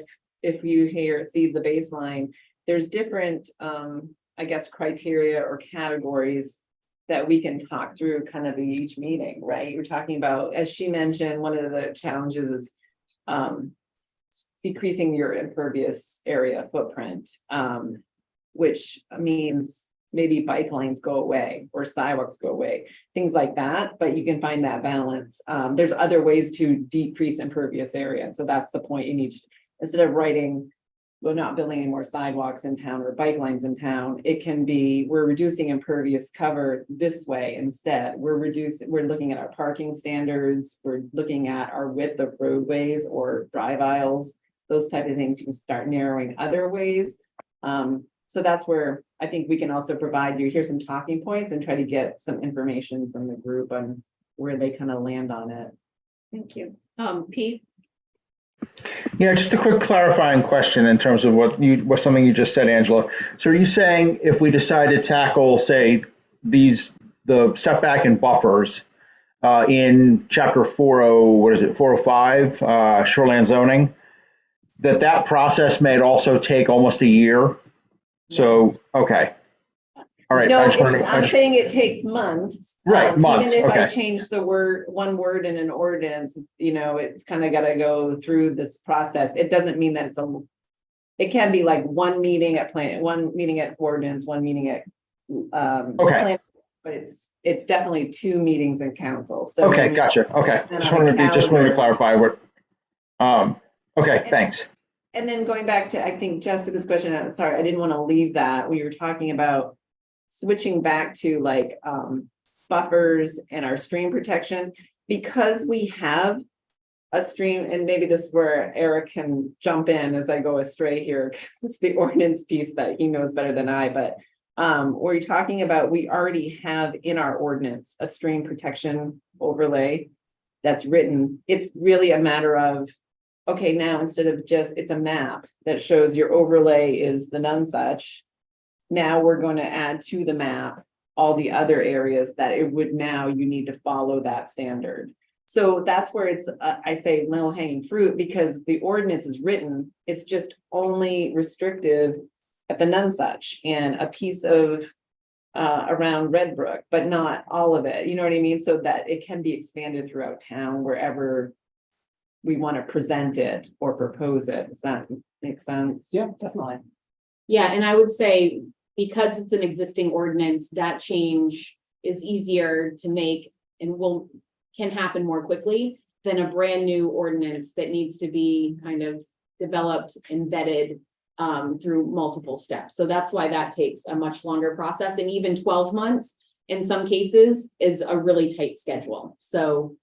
if you see the baseline, there's different I guess criteria or categories that we can talk through kind of in each meeting, right? You're talking about, as she mentioned, one of the challenges is decreasing your impervious area footprint, which means maybe bike lanes go away or sidewalks go away, things like that, but you can find that balance. There's other ways to decrease impervious area. So that's the point. You need to, instead of writing, we're not building any more sidewalks in town or bike lanes in town, it can be, we're reducing impervious cover this way instead. We're looking at our parking standards, we're looking at our width of roadways or drive aisles, those type of things. You can start narrowing other ways. So that's where I think we can also provide you, here's some talking points and try to get some information from the group on where they kind of land on it. Thank you. Pete? Yeah, just a quick clarifying question in terms of what something you just said, Angela. So are you saying if we decide to tackle, say, the setback and buffers in chapter 405, shoreland zoning, that process may also take almost a year? So, okay. All right. No, I'm saying it takes months. Right, months, Even if I okay. change one word in an ordinance, it's kind of got to go through this process. It doesn't mean that it can be like one meeting at ordinance, one meeting at Okay. plan, but it's definitely 2 meetings in council. So Okay, gotcha. Okay. Then Just on the wanted to calendar. clarify what. Okay, thanks. And then going back to, I think Jessica's question, I'm sorry, I didn't want to leave that. We were talking about switching back to like buffers and our stream protection, because we have a stream, and maybe this is where Eric can jump in as I go astray here, because it's the ordinance piece that he knows better than I, but we're talking about, we already have in our ordinance a stream protection overlay that's written. It's really a matter of, okay, now instead of just, it's a map that shows your overlay is the Nonesuch. Now we're going to add to the map all the other areas that it would, now you need to follow that standard. So that's where it's, I say low hanging fruit, because the ordinance is written, it's just only restrictive at the Nonesuch and a piece of around Red Brook, but not all of it. You know what I mean? So that it can be expanded throughout town wherever we want to present it or propose it. Does that make sense? Yeah, definitely. Yeah, and I would say, because it's an existing ordinance, that change is easier to make and can happen more quickly than a brand new ordinance that needs to be kind of developed, embedded. through multiple steps. So that's why that takes a much longer process, and even 12 months in some cases is a really tight schedule. So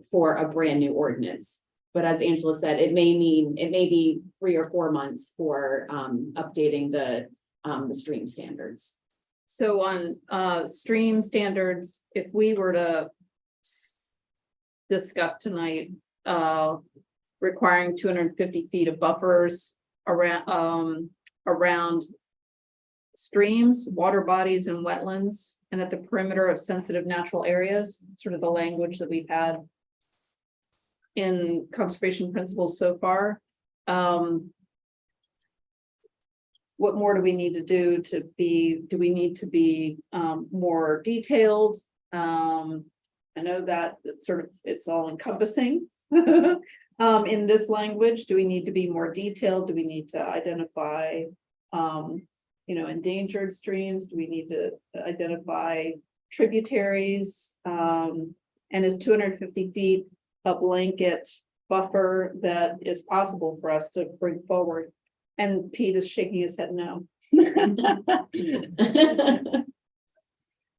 for a brand new ordinance. But as Angela said, it may be 3 or 4 months for updating the stream standards. So on stream standards, if we were to discuss tonight, requiring 250 feet of buffers around streams, water bodies and wetlands, and at the perimeter of sensitive natural areas, sort of the language that we've had in conservation principles so far. What more do we need to do do we need to be more detailed? I know that it's all encompassing in this language. Do we need to be more detailed? Do we need to identify endangered streams? Do we need to identify tributaries? And is 250 feet a blanket buffer that is possible for us to bring forward? And Pete is shaking his head no.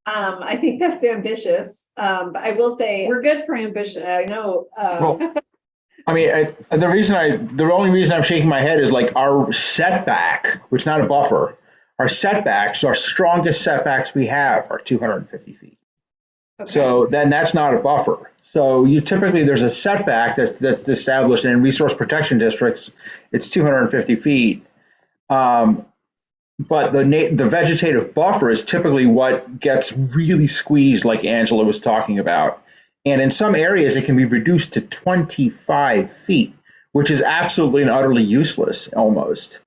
I think that's ambitious, but I will say, We're good for ambitious. I know, Well, I mean, the only reason I'm shaking my head is like our setback, which is not a buffer, our setbacks, our strongest setbacks we have are 250 feet. Okay. So then that's not a buffer. So you typically, there's a setback that's established in resource protection districts, it's 250 feet. But the vegetative buffer is typically what gets really squeezed, like Angela was talking about. And in some areas, it can be reduced to 25 feet, which is absolutely and utterly useless almost.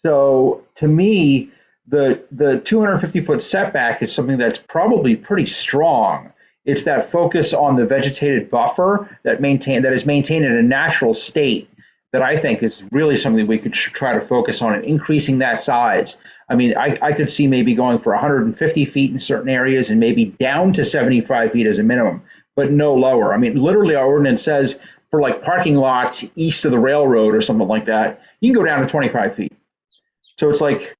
So to me, the 250-foot setback is something that's probably pretty strong. It's that focus on the vegetated buffer that is maintained in a natural state that I think is really something we could try to focus on and increasing that size. I mean, I could see maybe going for 150 feet in certain areas and maybe down to 75 feet as a minimum, but no lower. I mean, literally our ordinance says for like parking lots east of the railroad or something like that, you can go down to 25 feet. So it's like,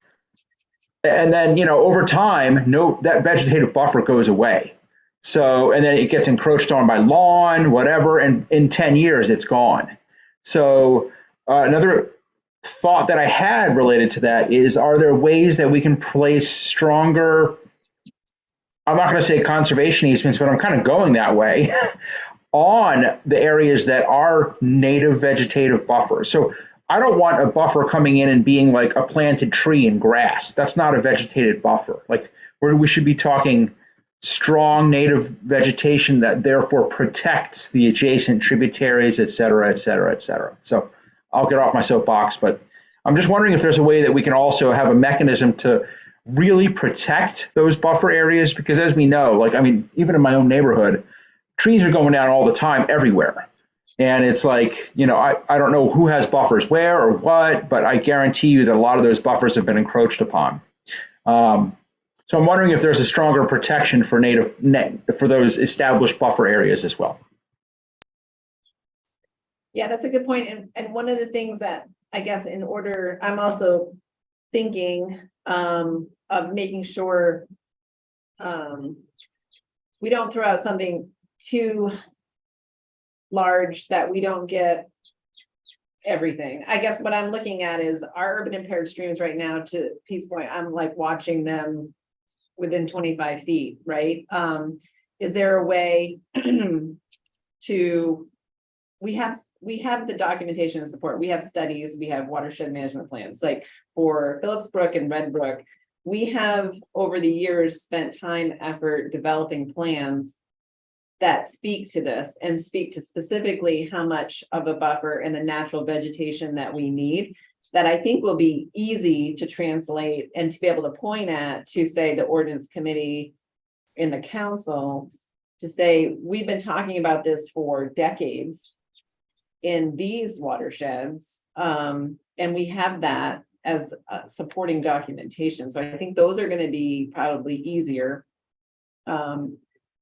and then, over time, that vegetative buffer goes away. So, and then it gets encroached on by lawn, whatever, and in 10 years, it's gone. So another thought that I had related to that is, are there ways that we can place stronger, I'm not going to say conservation easements, but I'm kind of going that way, on the areas that are native vegetative buffers. So I don't want a buffer coming in and being like a planted tree and grass. That's not a vegetated buffer. Like we should be talking strong native vegetation that therefore protects the adjacent tributaries, et cetera, et cetera, et cetera. So I'll get off my soapbox, but I'm just wondering if there's a way that we can also have a mechanism to really protect those buffer areas, because as we know, even in my own neighborhood, trees are going down all the time everywhere. And it's like, I don't know who has buffers where or what, but I guarantee you that a lot of those buffers have been encroached upon. So I'm wondering if there's a stronger protection for for those established buffer areas as well. yeah, that's a good point. And one of the things that I guess I'm also thinking of making sure we don't throw out something too large that we don't get everything. I guess what I'm looking at is our urban impaired streams right now, to Pete's point, I'm like watching them within 25 feet, right? Is there a way we have the documentation and support, we have studies, we have watershed management plans, like for Phillips Brook and Red Brook, we have over the years spent time, effort developing plans that speak to this and speak to specifically how much of a buffer and the natural vegetation that we need, that I think will be easy to translate and to be able to point at, to say the ordinance committee in the council, to say, we've been talking about this for decades in these watersheds, and we have that as supporting documentation. So I think those are going to be probably easier.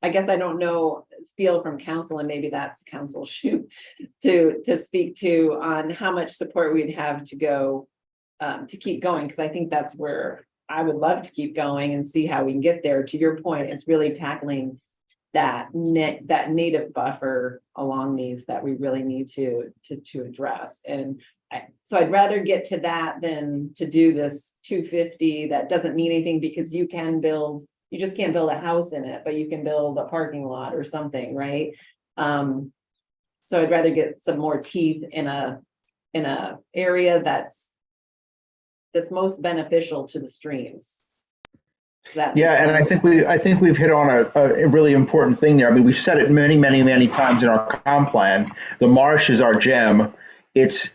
I guess I don't know, feel from council, and maybe that's council shoot to speak to on how much support we'd have to go to keep going, because I think that's where I would love to keep going and see how we can get there. To your point, it's really tackling that native buffer along these that we really need to address. And so I'd rather get to that than to do this 250 that doesn't mean anything, because you just can't build a house in it, but you can build a parking lot or something, right? So I'd rather get some more teeth in a area that's most beneficial to the streams. Yeah, and I think we've hit on a really important thing there. I mean, we've said it many, many, many times in our comp plan. The marsh is our gem. Its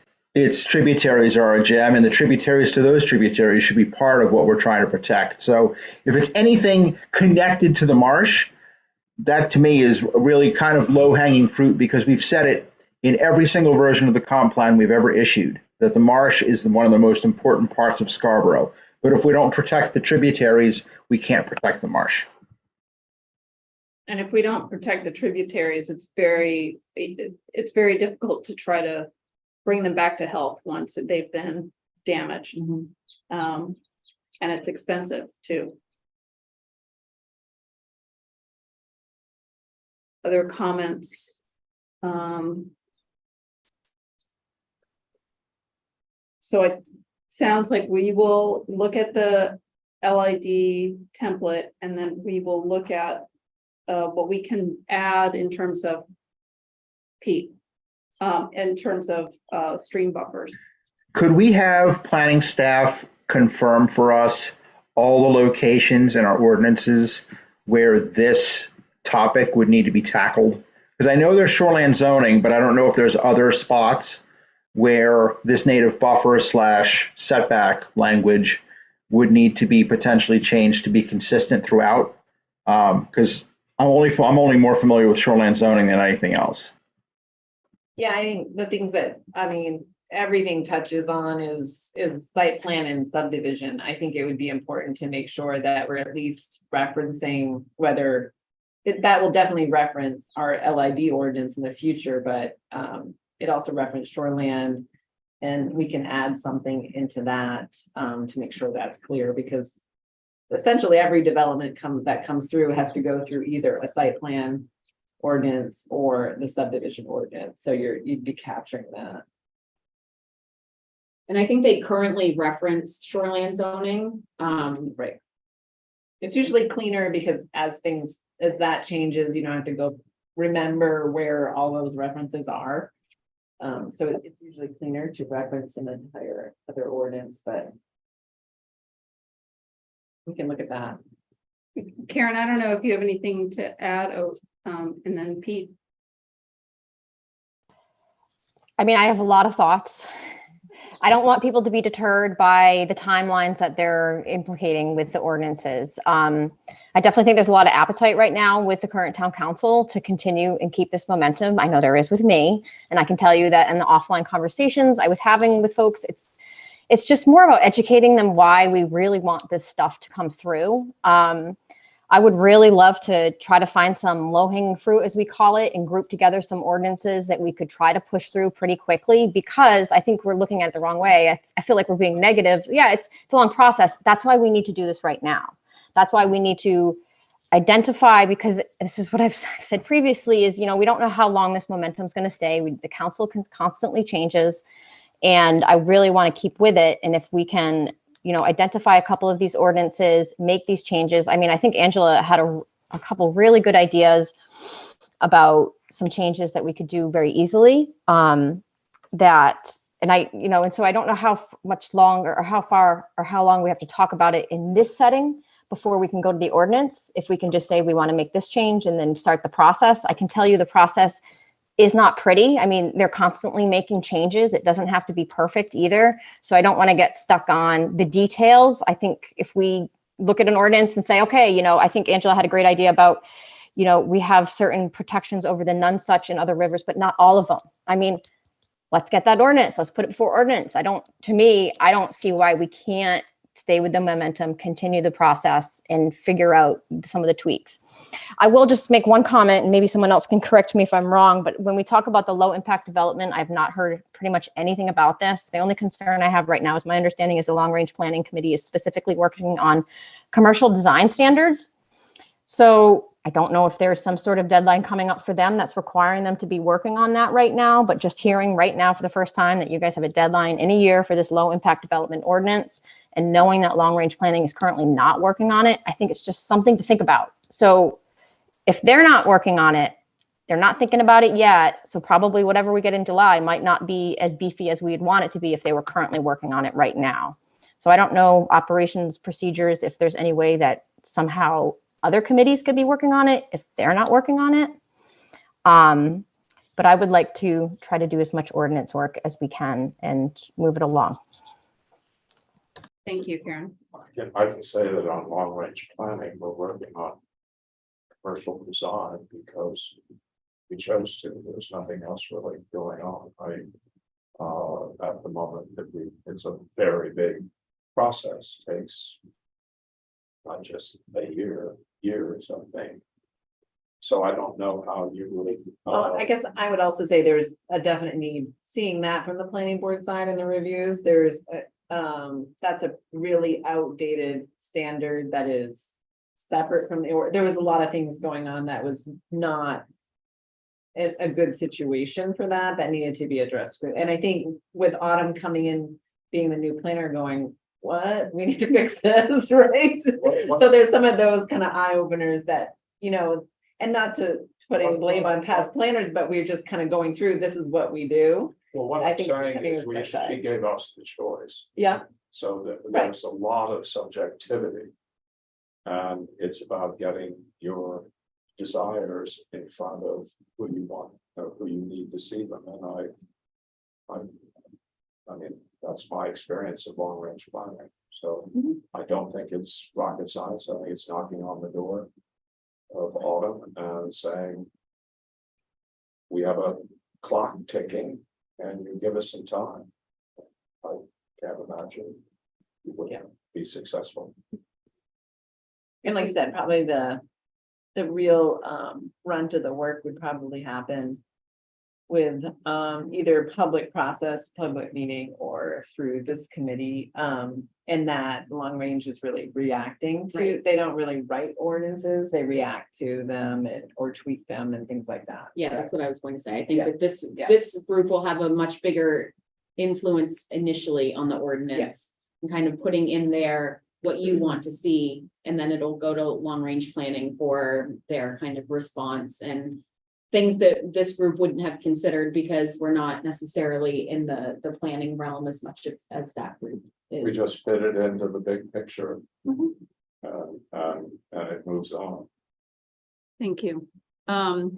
tributaries are our gem, and the tributaries to those tributaries should be part of what we're trying to protect. So if it's anything connected to the marsh, that to me is really kind of low-hanging fruit, because we've said it in every single version of the comp plan we've ever issued, that the marsh is one of the most important parts of Scarborough. But if we don't protect the tributaries, we can't protect the marsh. And if we don't protect the tributaries, it's very difficult to try to bring them back to health once they've been damaged. And it's expensive too. Other comments? So it sounds like we will look at the LID template, and then we will look at what we can add in terms of Pete, in terms of stream buffers. Could we have planning staff confirm for us all the locations in our ordinances where this topic would need to be tackled? Because I know there's shoreland zoning, but I don't know if there's other spots where this native buffer / setback language would need to be potentially changed to be consistent throughout. Because I'm only more familiar with shoreland zoning than anything else. Yeah, I think the things that, everything touches on is site plan and subdivision. I think it would be important to make sure that we're at least referencing whether that will definitely reference our LID ordinance in the future, but it also referenced shoreland, and we can add something into that to make sure that's clear, because essentially every development that comes through has to go through either a site plan ordinance or the subdivision ordinance. So you'd be capturing that. And I think they currently reference shoreland zoning. Right. It's usually cleaner because as that changes, you don't have to go remember where all those references are. So it's usually cleaner to reference an entire other ordinance, but we can look at that. Karen, I don't know if you have anything to add, and then Pete. I mean, I have a lot of thoughts. I don't want people to be deterred by the timelines that they're implicating with the ordinances. I definitely think there's a lot of appetite right now with the current town council to continue and keep this momentum. I know there is with me, and I can tell you that in the offline conversations I was having with folks, it's just more about educating them why we really want this stuff to come through. I would really love to try to find some low-hanging fruit, as we call it, and group together some ordinances that we could try to push through pretty quickly, because I think we're looking at it the wrong way. I feel like we're being negative. Yeah, it's a long process. That's why we need to do this right now. That's why we need to identify, because this is what I've said previously, is, we don't know how long this momentum is going to stay. The council constantly changes, and I really want to keep with it. And if we can identify a couple of these ordinances, make these changes. I mean, I think Angela had a couple really good ideas about some changes that we could do very easily. And so I don't know how much longer or how far or how long we have to talk about it in this setting before we can go to the ordinance. If we can just say we want to make this change and then start the process. I can tell you the process is not pretty. I mean, they're constantly making changes. It doesn't have to be perfect either. So I don't want to get stuck on the details. I think if we look at an ordinance and say, okay, I think Angela had a great idea about, we have certain protections over the Nonesuch and other rivers, but not all of them. I mean, let's get that ordinance. Let's put it before ordinance. I don't see why we can't stay with the momentum, continue the process, and figure out some of the tweaks. I will just make one comment, and maybe someone else can correct me if I'm wrong, but when we talk about the low impact development, I've not heard pretty much anything about this. The only concern I have right now is my understanding is the long range planning committee is specifically working on commercial design standards. So I don't know if there's some sort of deadline coming up for them that's requiring them to be working on that right now, but just hearing right now for the first time that you guys have a deadline in a year for this low impact development ordinance, and knowing that long range planning is currently not working on it, I think it's just something to think about. So if they're not working on it, they're not thinking about it yet. So probably whatever we get in July might not be as beefy as we'd want it to be if they were currently working on it right now. So I don't know operations procedures, if there's any way that somehow other committees could be working on it if they're not working on it. But I would like to try to do as much ordinance work as we can and move it along. Thank you, Karen. I can say that on long range planning, we're working on commercial design because we chose to. There's nothing else really going on. At the moment, it's a very big process, takes not just a year, years, I think. So I don't know how you really. Well, I guess I would also say there's a definite need, seeing that from the planning board side in the reviews, there's that's a really outdated standard that is separate from there was a lot of things going on that was not a good situation for that needed to be addressed. And I think with Autumn coming in, being the new planner, going, what, we need to fix this, right? So there's some of those kind of eye openers that, you know, and not to put any blame on past planners, but we're just kind of going through, this is what we do. Well, what I I'm think saying having is a fresh eyes. he gave us the choice, Yeah, so that Right. there's a lot of subjectivity. And it's about getting your desires in front of who you want, or who you need to see them, and I mean, that's my experience of long range planning, so Mhm. I don't think it's rocket science. I think it's knocking on the door of Autumn and saying, we have a clock ticking and you give us some time. I can't imagine you wouldn't be successful. and like I said, probably the real run to the work would probably happen with either public process, public meeting, or through this committee. And that long range is really reacting to, Right. they don't really write ordinances, they react to them or tweak them and things like that. Yeah, that's what I was going to say. I think Yeah. that this, Yeah. this group will have a much bigger influence initially on the ordinance. Yes. And kind of putting in there what you want to see, and then it'll go to long range planning for their kind of response and things that this group wouldn't have considered because we're not necessarily in the planning realm as much as that group is. We just fit it into the big picture. Mhm. And it moves on. Thank you.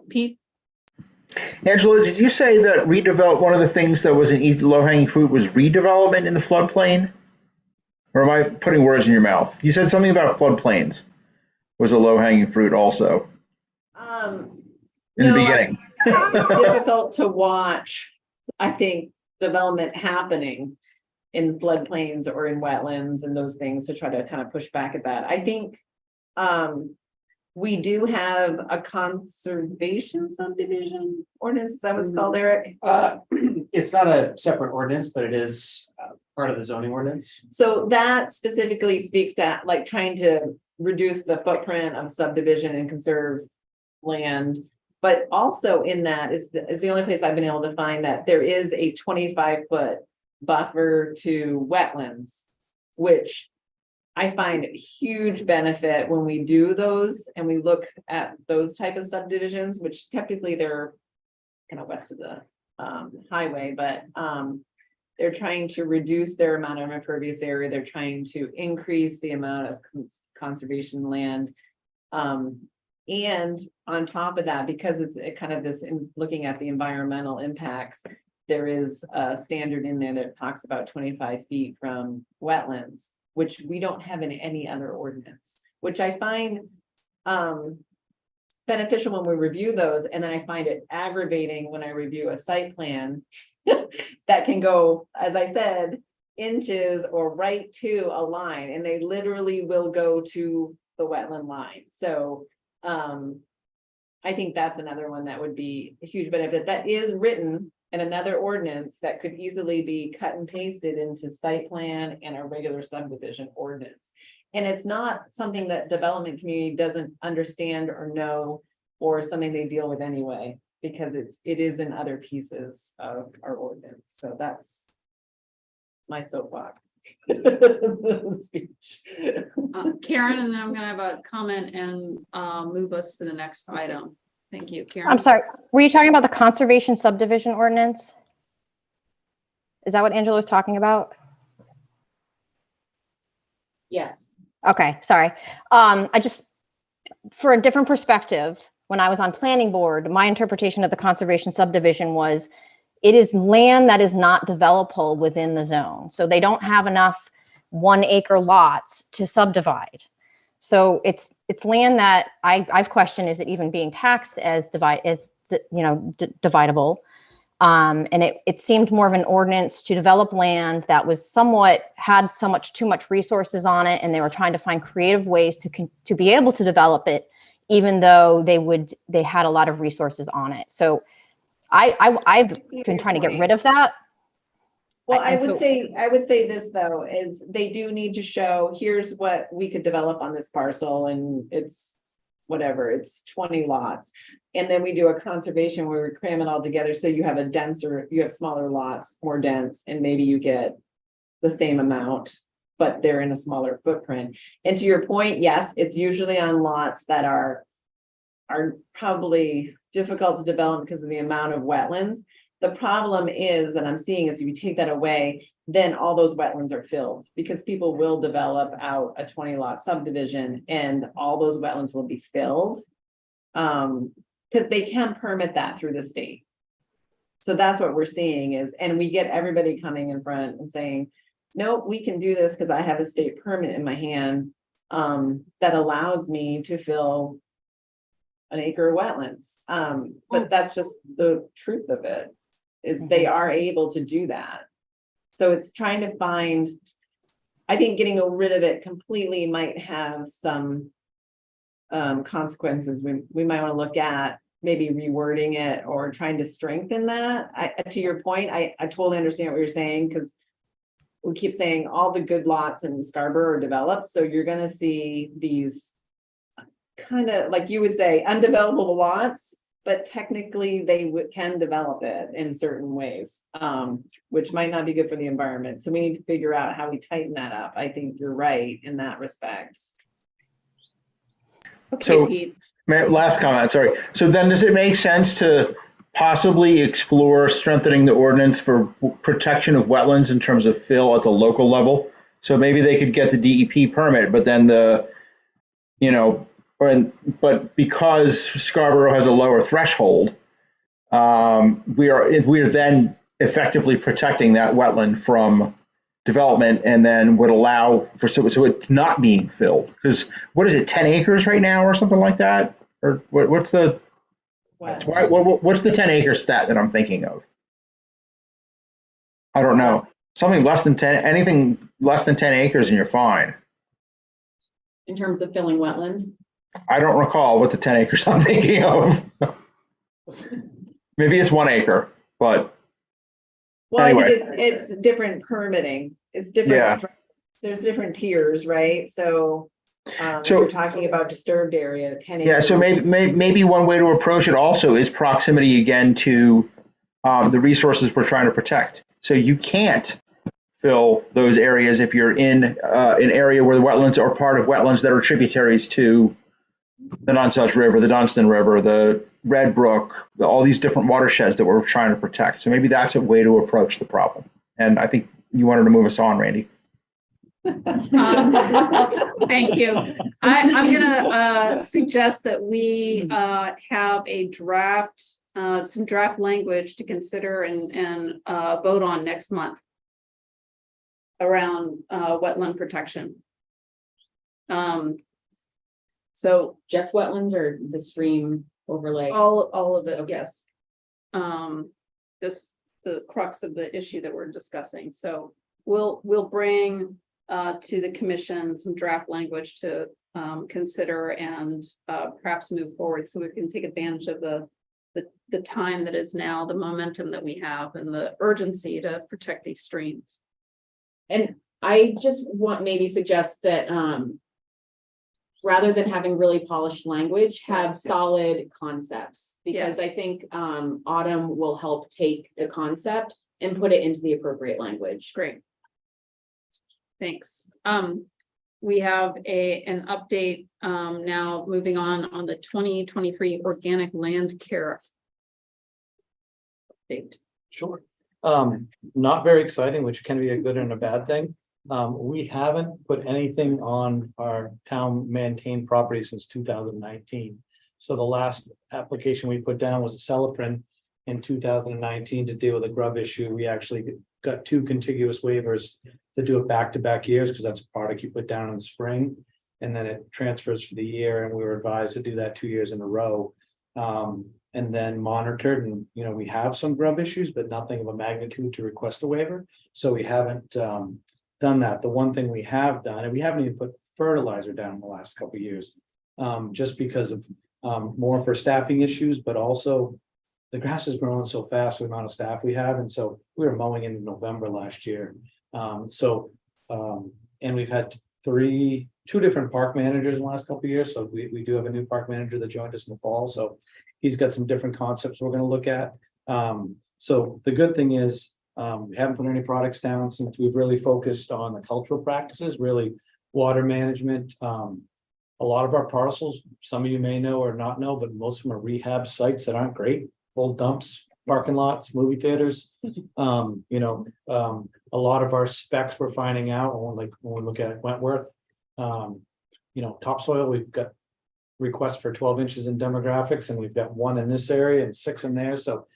Pete? Angela, did you say that one of the things that was an easy low hanging fruit was redevelopment in the floodplain? Or am I putting words in your mouth? You said something about floodplains was a low hanging fruit also in the No, beginning. It's difficult to watch, I think, development happening in floodplains or in wetlands and those things to try to kind of push back at that. I think we do have a conservation subdivision ordinance, is that what it's called, Eric? It's not a separate ordinance, but it is part of the zoning ordinance. So that specifically speaks to like trying to reduce the footprint of subdivision and conserve land. But also in that is the only place I've been able to find that there is a 25-foot buffer to wetlands, which I find a huge benefit when we do those and we look at those type of subdivisions, which technically they're kind of west of the highway, but they're trying to reduce their amount of impervious area. They're trying to increase the amount of conservation land. And on top of that, because it's kind of this in looking at the environmental impacts, there is a standard in there that talks about 25 feet from wetlands, which we don't have in any other ordinance, which I find beneficial when we review those. And then I find it aggravating when I review a site plan that can go, as I said, inches or right to a line, and they literally will go to the wetland line. So I think that's another one that would be a huge benefit that is written in another ordinance that could easily be cut and pasted into site plan and a regular subdivision ordinance. And it's not something that development community doesn't understand or know, or something they deal with anyway, because it is in other pieces of our ordinance. So that's my soapbox. Speech. Karen, and then I'm gonna have a comment and move us to the next item. Thank you, Karen. I'm sorry, were you talking about the conservation subdivision ordinance? Is that what Angela was talking about? Yes. Okay, sorry. For a different perspective, when I was on planning board, my interpretation of the conservation subdivision was it is land that is not developable within the zone. So they don't have enough 1 acre lots to subdivide. So it's land that I've questioned, is it even being taxed as dividable? And it seemed more of an ordinance to develop land that was had too much resources on it, and they were trying to find creative ways to be able to develop it, even though they had a lot of resources on it. So I've been trying to get rid of that. Well, I would say this though, is they do need to show, here's what we could develop on this parcel, and it's whatever, it's 20 lots. And then we do a conservation where we cram it all together. So you have you have smaller lots, more dense, and maybe you get the same amount, but they're in a smaller footprint. And to your point, yes, it's usually on lots that are probably difficult to develop because of the amount of wetlands. The problem is, and I'm seeing, is if you take that away, then all those wetlands are filled, because people will develop out a 20 lot subdivision and all those wetlands will be filled. Because they can permit that through the state. So that's what we're seeing is, and we get everybody coming in front and saying, nope, we can do this because I have a state permit in my hand that allows me to fill an acre of wetlands. But that's just the truth of it, is they are able to do that. So it's trying to find, I think getting rid of it completely might have some consequences. We might want to look at maybe rewording it or trying to strengthen that. To your point, I totally understand what you're saying, because we keep saying all the good lots in Scarborough are developed. So you're going to see these kind of, like you would say, undevelopable lots, but technically they can develop it in certain ways, which might not be good for the environment. So we need to figure out how we tighten that up. I think you're right in that respect. Okay, So, Pete. last comment, sorry. So then does it make sense to possibly explore strengthening the ordinance for protection of wetlands in terms of fill at the local level? So maybe they could get the DEP permit, but then but because Scarborough has a lower threshold, we are then effectively protecting that wetland from development, and then would allow for so it's not being filled. Because what is it, 10 acres right now or something like that? Or what's the what's the 10 acre stat that I'm thinking of? I don't know. Something less than 10, anything less than 10 acres and you're fine. In terms of filling wetland. I don't recall what the 10 acres I'm thinking of. Maybe it's 1 acre, but Well, anyway. I think it's different permitting. It's different. Yeah. There's different tiers, right? So if So- you're talking about disturbed area, 10 acres. Yeah, so maybe one way to approach it also is proximity again to the resources we're trying to protect. So you can't fill those areas if you're in an area where the wetlands are part of wetlands that are tributaries to the Nonsuch River, the Dunstan River, the Red Brook, all these different watersheds that we're trying to protect. So maybe that's a way to approach the problem. And I think you wanted to move us on, Randy. Thank you. I'm gonna suggest that we have a draft, some draft language to consider and vote on next month around wetland protection. So Just wetlands or the stream overlay? all of it, yes. This the crux of the issue that we're discussing. So we'll bring to the commission some draft language to consider and perhaps move forward so we can take advantage of the time that is now, the momentum that we have and the urgency to protect these streams. And I just want maybe suggest that, rather than having really polished language, have solid concepts. Because I think, Autumn will help take the concept and put it into the appropriate language. Great. Thanks. We have an update, now moving on the 2023 organic land care. Update. Sure. Not very exciting, which can be a good and a bad thing. We haven't put anything on our town maintained property since 2019. So the last application we put down was a Celiprin in 2019 to deal with a grub issue. We actually got 2 contiguous waivers to do it back-to-back years, because that's a product you put down in the spring and then it transfers for the year, and we were advised to do that 2 years in a row. And then monitored, and we have some grub issues, but nothing of a magnitude to request a waiver. So we haven't done that. The one thing we have done, and we haven't even put fertilizer down in the last couple of years, just because of more for staffing issues, but also the grass is growing so fast with the amount of staff we have. And so we were mowing in November last year. And we've had 2 different park managers in the last couple of years. So we do have a new park manager that joined us in the fall. So he's got some different concepts we're going to look at. So the good thing is, we haven't put any products down since we've really focused on the cultural practices, really water management. A lot of our parcels, some of you may know or not know, but most of them are rehab sites that aren't great. Old dumps, parking lots, movie theaters. A lot of our specs we're finding out, when we look at Wentworth, topsoil, we've got requests for 12 inches in demographics, and we've got 1 in this area and 6 in there. So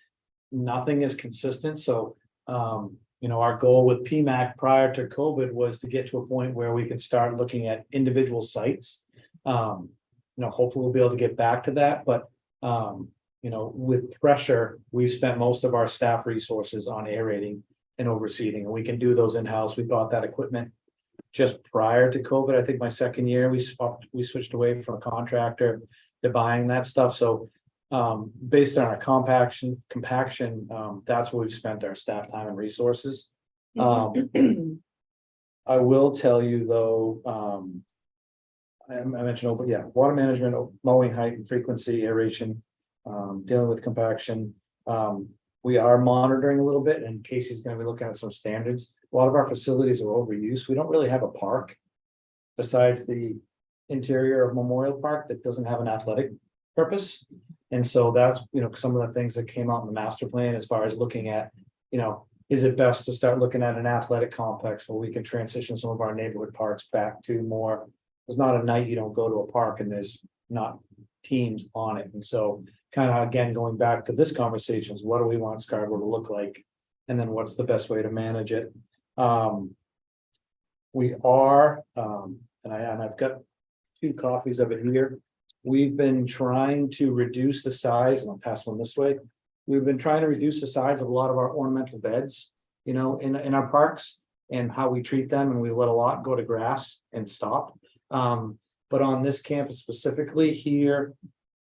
nothing is consistent. So our goal with PMAC prior to COVID was to get to a point where we can start looking at individual sites. Hopefully we'll be able to get back to that, but with pressure, we've spent most of our staff resources on aerating and overseeding, and we can do those in-house. We bought that equipment just prior to COVID. I think my second year, we switched away from a contractor to buying that stuff. So based on our compaction, that's where we've spent our staff time and resources. I will tell you though, I mentioned water management, mowing height and frequency, aeration, dealing with compaction. We are monitoring a little bit, and Casey's going to be looking at some standards. A lot of our facilities are overused. We don't really have a park besides the interior of Memorial Park that doesn't have an athletic purpose. And so that's, some of the things that came out in the master plan as far as looking at, is it best to start looking at an athletic complex where we can transition some of our neighborhood parks back to more, there's not a night you don't go to a park and there's not teams on it. And so kind of, again, going back to this conversation is what do we want Scarborough to look like? And then what's the best way to manage it? We are, and I've got 2 copies of it here. We've been trying to reduce the size, and I'll pass one this way. We've been trying to reduce the size of a lot of our ornamental beds, in our parks, and how we treat them, and we let a lot go to grass and stop. But on this campus specifically here,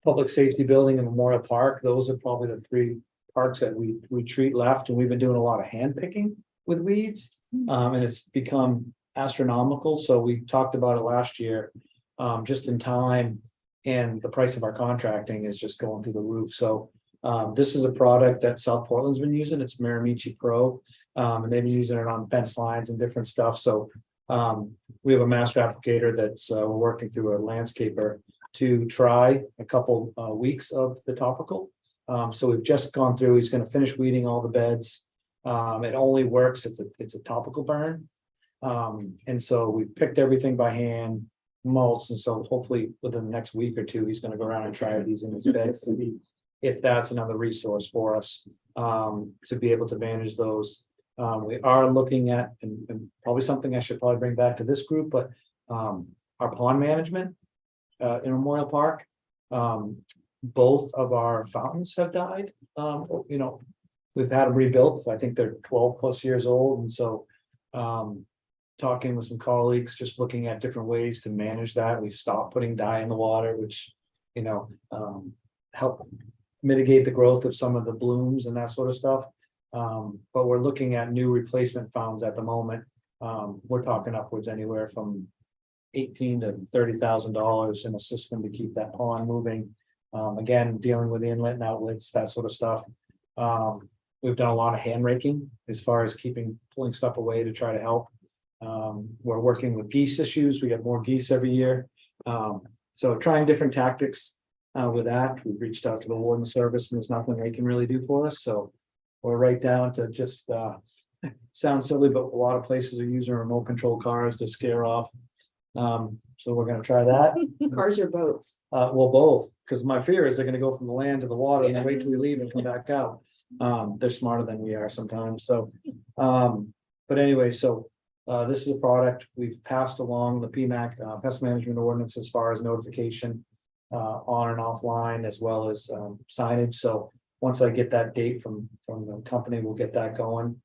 Public Safety Building and Memorial Park, those are probably the 3 parks that we treat left, and we've been doing a lot of hand picking with weeds, and it's become astronomical. So we talked about it last year, just in time, and the price of our contracting is just going through the roof. So this is a product that South Portland's been using. It's Miramichi Pro, and they've been using it on fence lines and different stuff. So we have a master applicator that's working through a landscaper to try a couple weeks of the topical. So we've just gone through, he's going to finish weeding all the beds. It only works, it's a topical burn. And so we picked everything by hand, mulch, and so hopefully within the next week or 2, he's going to go around and try these in his beds to be, if that's another resource for us, to be able to manage those. We are looking at, and probably something I should probably bring back to this group, but our pond management in Memorial Park. Both of our fountains have died. We've had them rebuilt. I think they're 12+ years old. And so talking with some colleagues, just looking at different ways to manage that. We've stopped putting dye in the water, which, help mitigate the growth of some of the blooms and that sort of stuff. But we're looking at new replacement founds at the moment. We're talking upwards anywhere from $18,000 to $30,000 in a system to keep that pond moving. Again, dealing with inlet and outlets, that sort of stuff. We've done a lot of hand raking as far as pulling stuff away to try to help. We're working with geese issues. We get more geese every year. So trying different tactics with that. We've reached out to the warden service and there's nothing they can really do for us. So we're right down to just sounds silly, but a lot of places are using remote control cars to scare off. So we're gonna try that. Cars or boats? Well, both, because my fear is they're gonna go from the land to the water and then wait till we leave and come back out. They're smarter than we are sometimes, so. But anyway, so this is a product we've passed along the PMAC pest management ordinance as far as notification on and offline as well as signage. So once I get that date from the company, we'll get that going.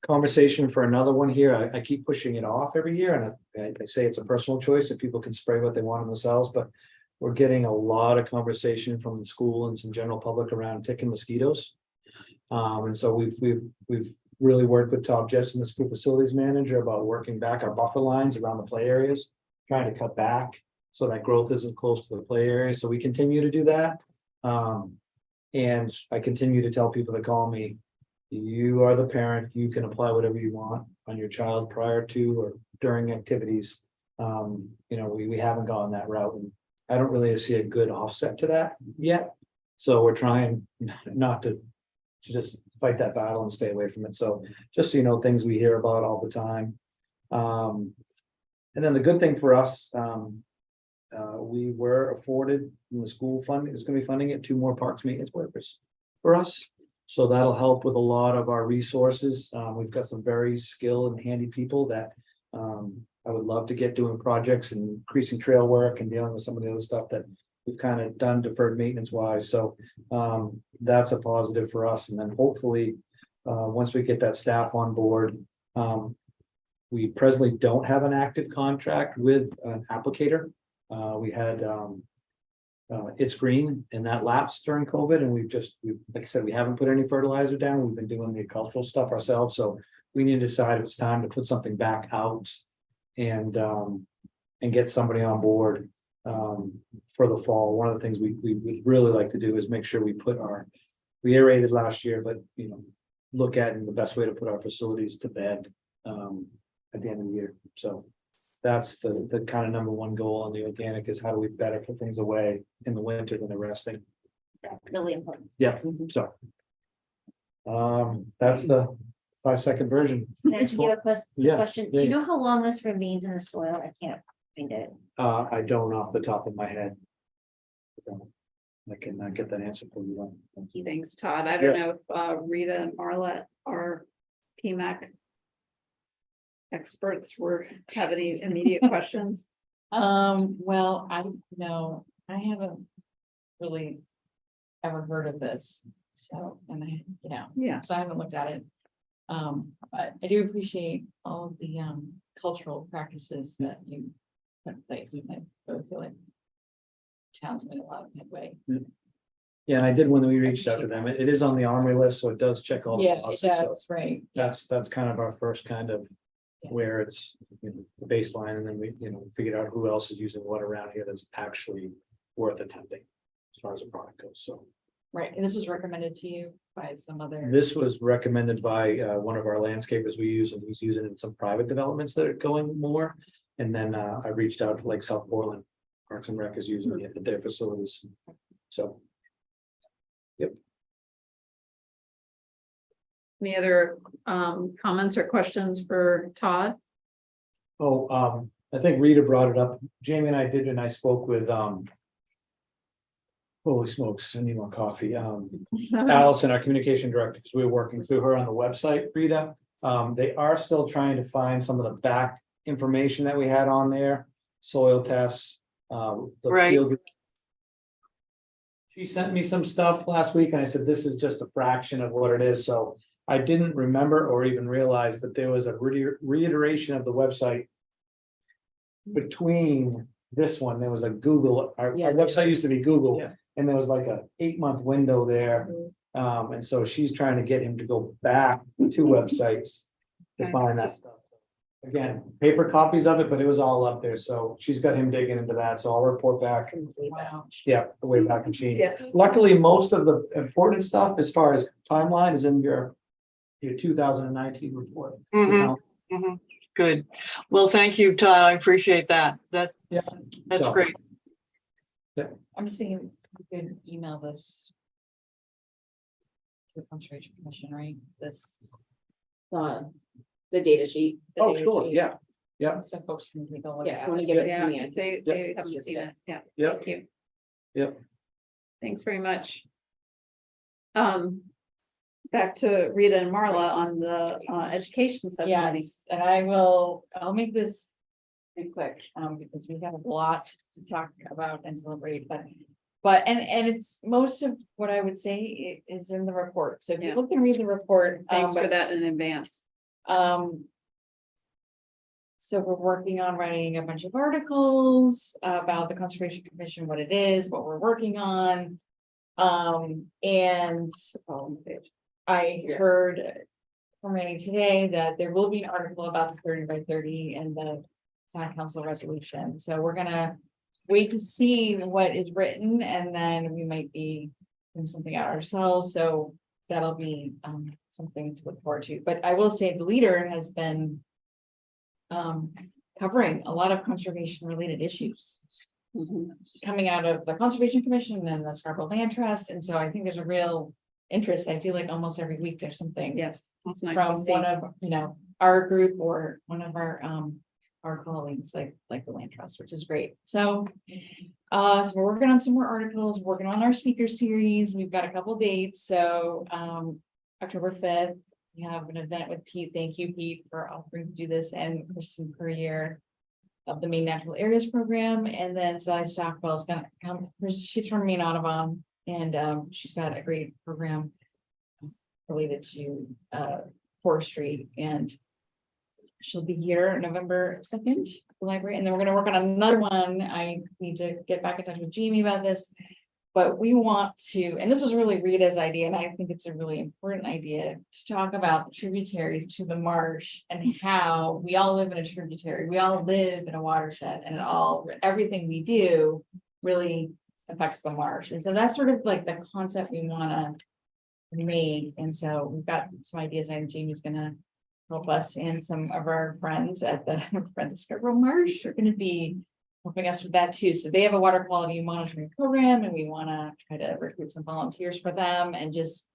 Conversation for another one here. I keep pushing it off every year, and I say it's a personal choice that people can spray what they want on themselves, but we're getting a lot of conversation from the school and some general public around tick and mosquitoes. And so we've really worked with Todd Jetson, the school facilities manager, about working back our buffer lines around the play areas, trying to cut back so that growth isn't close to the play area. So we continue to do that. And I continue to tell people that call me, you are the parent, you can apply whatever you want on your child prior to or during activities. We haven't gone that route, and I don't really see a good offset to that yet. So we're trying not to just fight that battle and stay away from it. So just so you know, things we hear about all the time. And then the good thing for us, we were afforded in the school fund is going to be funding it 2 more parks maintenance workers for us. So that'll help with a lot of our resources. We've got some very skilled and handy people that I would love to get doing projects and increasing trail work and dealing with some of the other stuff that we've kind of done deferred maintenance wise. So that's a positive for us. And then hopefully, once we get that staff on board, we presently don't have an active contract with an applicator. We had It's Green, and that lapsed during COVID, and like I said, we haven't put any fertilizer down. We've been doing the cultural stuff ourselves, so we need to decide if it's time to put something back out and get somebody on board for the fall. One of the things we would really like to do is make sure we aerated last year, but look at the best way to put our facilities to bed at the end of the year. So that's the kind of number one goal on the organic is how do we better put things away in the winter when they're resting. Really important. Yeah, so. That's the 5-second version. Can I ask you a Yeah, question? yeah. Do you know how long this remains in the soil? I can't find it. I don't off the top of my head. I can get that answer for you. Thank you. Thanks, Todd. I don't know if Rita and Marla are PMAC experts have any immediate questions. Well, I don't know, I haven't really ever heard of this, so, and Yeah. so I haven't looked at it. But I do appreciate all of the cultural practices that you put in place. I really feel like town's made a lot of headway. Yeah, and I did when we reached out to them. It is on the Armory list, so it does check all. the Yeah, it boxes, so does, right. That's kind of our first kind of where it's the baseline, and then we figured out who else is using what around here that's actually worth attempting as far as the product goes. So Right, and this was recommended to you by some other. this was recommended by one of our landscapers we use, and he's using it in some private developments that are going more. And then I reached out to like South Portland, Parks and Rec is using it at their facilities. So. Yep. Any other comments or questions for Todd? Oh, I think Rita brought it up. Jamie and I did, and I spoke with holy smokes, I need more coffee. Allison, our communication director, because we were working through her on the website, Rita. They are still trying to find some of the back information that we had on there, soil tests. Right. Field. She sent me some stuff last week, and I said, this is just a fraction of what it is, so I didn't remember or even realize, but there was a reiteration of the website. Between this one, there was a Google, our Yeah. website used to be Google, Yeah. and there was like a 8-month window there. And so she's trying to get him to go back to websites to Okay. find that stuff. Again, paper copies of it, but it was all up there, so she's got him digging into that, so I'll report back. Yeah, the way back machine. Yes. Luckily, most of the important stuff as far as timeline is in your 2019 report. Mhm. Good. Well, thank you, Todd. I appreciate that. Yeah. That's So- great. I'm just thinking, you could email this. To the Conservation Commission, right? This. The data sheet. the Oh, data sure, sheet. yeah, So folks can take a look Yeah, at want to it. give it to Yeah, me. if they Yep. haven't seen it, yeah. yeah, Thank you. Yep. Thanks very much. Back to Rita and Marla on the education subcommittee. Yes, and I'll make this pretty quick, because we have a lot to talk about and celebrate, and it's most of what I would say is in the report. So if you Yeah. look and read the report. Thanks for but- that in advance. So we're working on writing a bunch of articles about the Conservation Commission, what it is, what we're working on. And I heard from Randy today that there will be an article about the 30 by 30 and the town council resolution. So we're gonna wait to see what is written, and then we might be doing something out ourselves. So that'll be something to look forward to. But I will say the leader has been covering a lot of conservation related issues coming out of the Conservation Commission and the Scarborough Land Trust. And so I think there's a real interest. I feel like almost every week there's something Yes, it's nice to from see. one of, our group or one of our colleagues, like the Land Trust, which is great. So we're working on some more articles, working on our speaker series. We've got a couple dates. So October 5th, we have an event with Pete. Thank you, Pete, for offering to do this, and Kristen Courier of the Maine Natural Areas Program. And then Sally Stockwell is gonna come. She's from Maine Audubon, and she's got a great program related to forestry, and she'll be here November 2nd, the library, and then we're gonna work on another one. I need to get back in touch with Jamie about this. But we want to, and this was really Rita's idea, and I think it's a really important idea to talk about the tributaries to the marsh and how we all live in a tributary. We all live in a watershed, and everything we do really affects the marsh. And so that's sort of like the concept we want to make. And so we've got some ideas, and Jamie's gonna help us, and some of our friends at the Friends of Scarborough Marsh are gonna be helping us with that too. So they have a water quality monitoring program, and we want to try to recruit some volunteers for them and just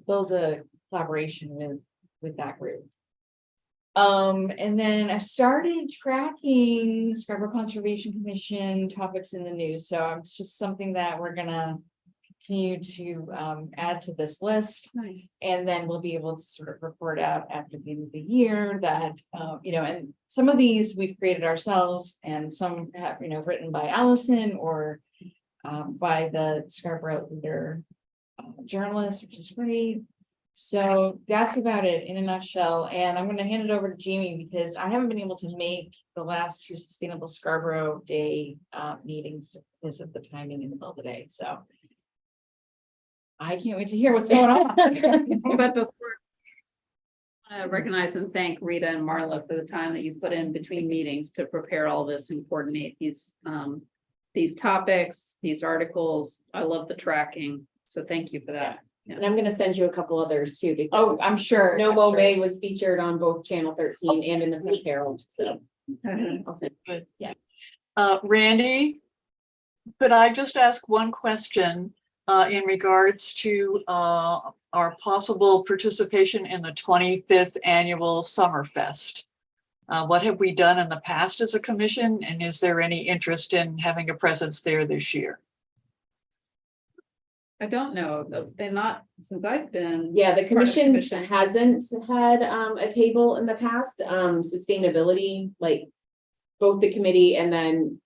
build a collaboration with that group. And then I started tracking Scarborough Conservation Commission topics in the news. So it's just something that we're gonna continue to add to this list. Nice. And then we'll be able to sort of report out after the end of the year that, and some of these we've created ourselves, and some have, written by Allison or by the Scarborough Leader journalist, which is great. So that's about it in a nutshell. And I'm going to hand it over to Jamie, because I haven't been able to make the last 2 Sustainable Scarborough Day meetings because of the timing in the middle of the day. So I can't wait to hear what's going on. But before, I recognize and thank Rita and Marla for the time that you put in between meetings to prepare all this and coordinate these topics, these articles. I love the tracking, so thank you for that. And I'm gonna send you a couple others too, because. Oh, I'm sure. No I'm Mo sure. May was featured on both Channel 13 and in the Press Herald, so. I'll send- Randy, could I just ask one question in regards to our possible participation in the 25th Annual Summerfest? What have we done in the past as a commission, and is there any interest in having a presence there this year? I don't know, they're not, since I've been. Yeah, the part of the commission hasn't had a table in the past, sustainability, like both the committee and then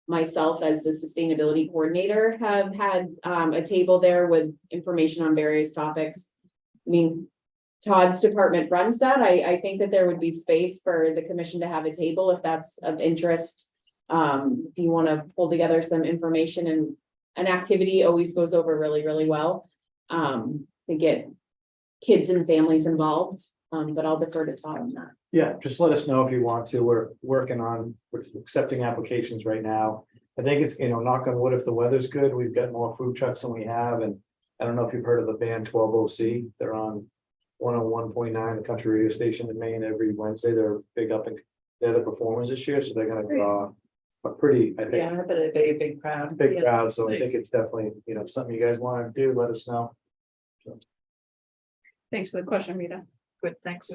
myself as the sustainability coordinator have had a table there with information on various topics. I mean, Todd's department runs that. I think that there would be space for the commission to have a table if that's of interest. If you want to pull together some information, and an activity always goes over really, really well. To get kids and families involved, but I'll defer to Todd on that. Yeah, just let us know if you want to. We're accepting applications right now. I think it's, knock on wood, if the weather's good, we've got more food trucks than we have, and I don't know if you've heard of the band 12OC. They're on 101.9, the country radio station in Maine, every Wednesday. They're big up, and they're the performers this year, so they're gonna draw a pretty, I think, Yeah, but a very big crowd. big Yeah. crowd, so I Nice. think it's definitely, something you guys wanna do, let us know. Thanks for the question, Rita. Good, thanks.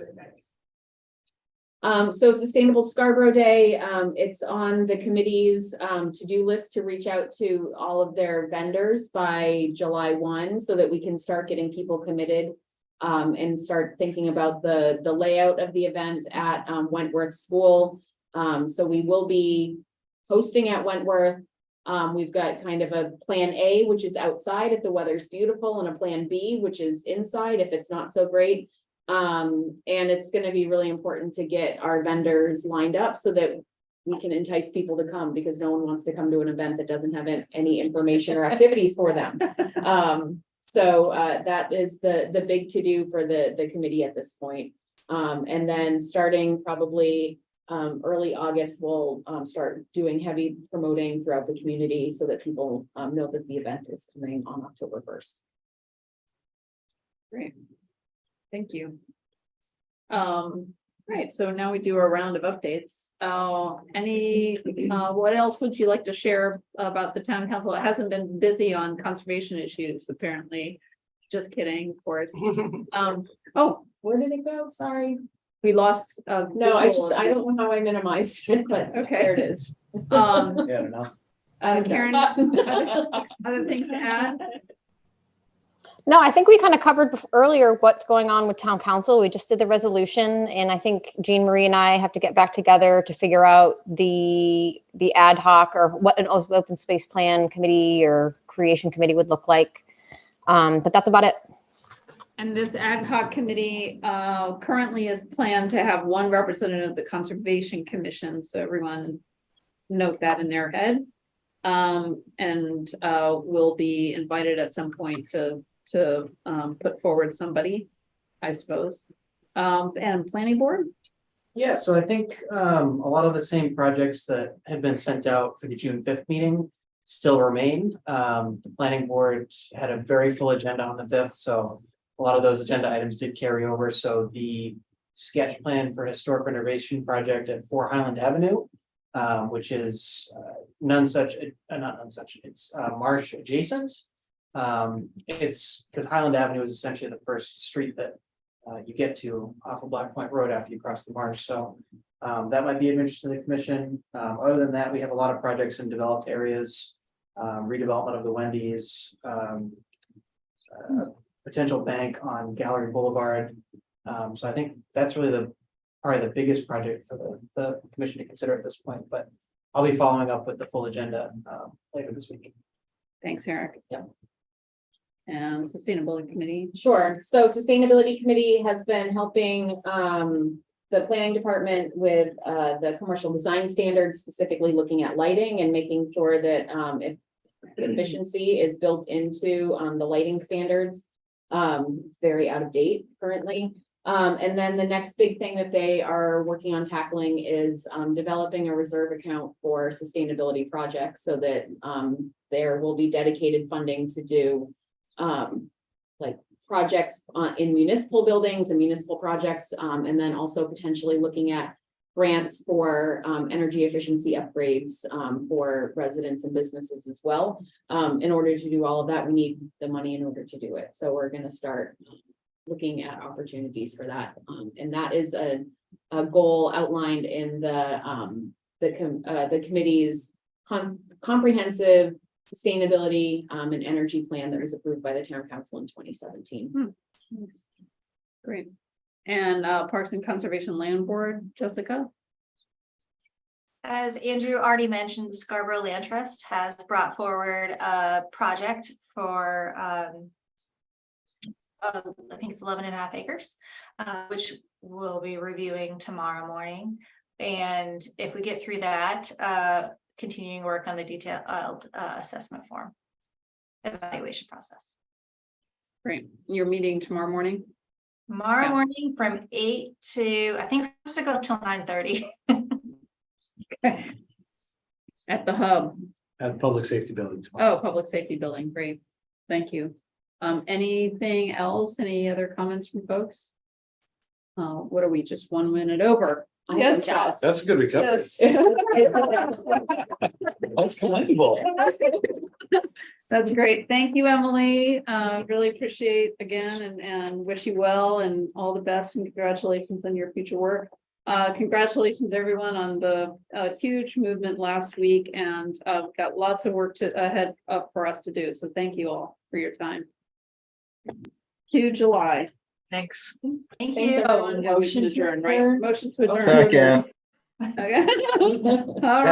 So Sustainable Scarborough Day, it's on the committee's to-do list to reach out to all of their vendors by July 1, so that we can start getting people committed. And start thinking about the layout of the event at Wentworth School. So we will be hosting at Wentworth. We've got kind of a plan A, which is outside if the weather's beautiful, and a plan B, which is inside if it's not so great. And it's going to be really important to get our vendors lined up so that we can entice people to come, because no one wants to come to an event that doesn't have any information or activities for them. So that is the big to-do for the committee at this point. And then starting probably early August, we'll start doing heavy promoting throughout the community so that people know that the event is coming on October 1st. Great. Thank you. Right, so now we do a round of updates. What else would you like to share about the town council? It hasn't been busy on conservation issues, apparently. Just kidding, of course. Oh, Where did it go? Sorry. we lost. No, I don't know how I minimized it, but Okay. there it is. Yeah, enough. Karen, other things to add? No, I think we kind of covered earlier what's going on with town council. We just did the resolution, and I think Jean Marie and I have to get back together to figure out the ad hoc, or what an open space plan committee or creation committee would look like. But that's about it. And this ad hoc committee currently is planned to have one representative of the Conservation Commission, so everyone note that in their head. And will be invited at some point to put forward somebody, I suppose. And planning board? Yeah, so I think a lot of the same projects that had been sent out for the June 5th meeting still remain. The planning board had a very full agenda on the 5th, so a lot of those agenda items did carry over. So the sketch plan for historic renovation project at 4 Highland Avenue, which is it's marsh adjacent. It's because Highland Avenue is essentially the first street that you get to off of Black Point Road after you cross the marsh. So that might be of interest to the commission. Other than that, we have a lot of projects in developed areas, redevelopment of the Wendy's, potential bank on Gallery Boulevard. So I think that's really probably the biggest project for the commission to consider at this point, but I'll be following up with the full agenda later this week. Thanks, Eric. Yeah. And Sustainability Committee. Sure. So Sustainability Committee has been helping the planning department with the commercial design standards, specifically looking at lighting and making sure that if efficiency is built into the lighting standards. It's very out of date currently. And then the next big thing that they are working on tackling is developing a reserve account for sustainability projects, so that there will be dedicated funding to do like projects in municipal buildings and municipal projects, and then also potentially looking at grants for energy efficiency upgrades for residents and businesses as well. In order to do all of that, we need the money in order to do it. So we're going to start looking at opportunities for that. And that is a goal outlined in the committee's comprehensive sustainability and energy plan that was approved by the town council in 2017. Nice. Great. And Parks and Conservation Land Board, Jessica? As Andrew already mentioned, the Scarborough Land Trust has brought forward a project for I think it's 11.5 acres, which we'll be reviewing tomorrow morning. And if we get through that, continuing work on the detailed assessment form evaluation process. Great. You're meeting tomorrow morning? Tomorrow Yeah. morning from 8 to, I think, we're supposed to go till 9:30. At the hub. At Public Safety Building. Oh, Public Safety Building. Great. Thank you. Anything else? Any other comments from folks? What are we, just 1 minute over? Yes. That's a good recovery. Yes. That's commendable. That's great. Thank you, Emily. Really appreciate again and wish you well and all the best and congratulations on your future work. Congratulations everyone on the huge movement last week and got lots of work ahead for us to do. So thank you all for your time. To July. Thanks. Thank Thanks, you. everyone. Motion to adjourn, right? Motion to adjourn. Second. Okay. All right. Thanks,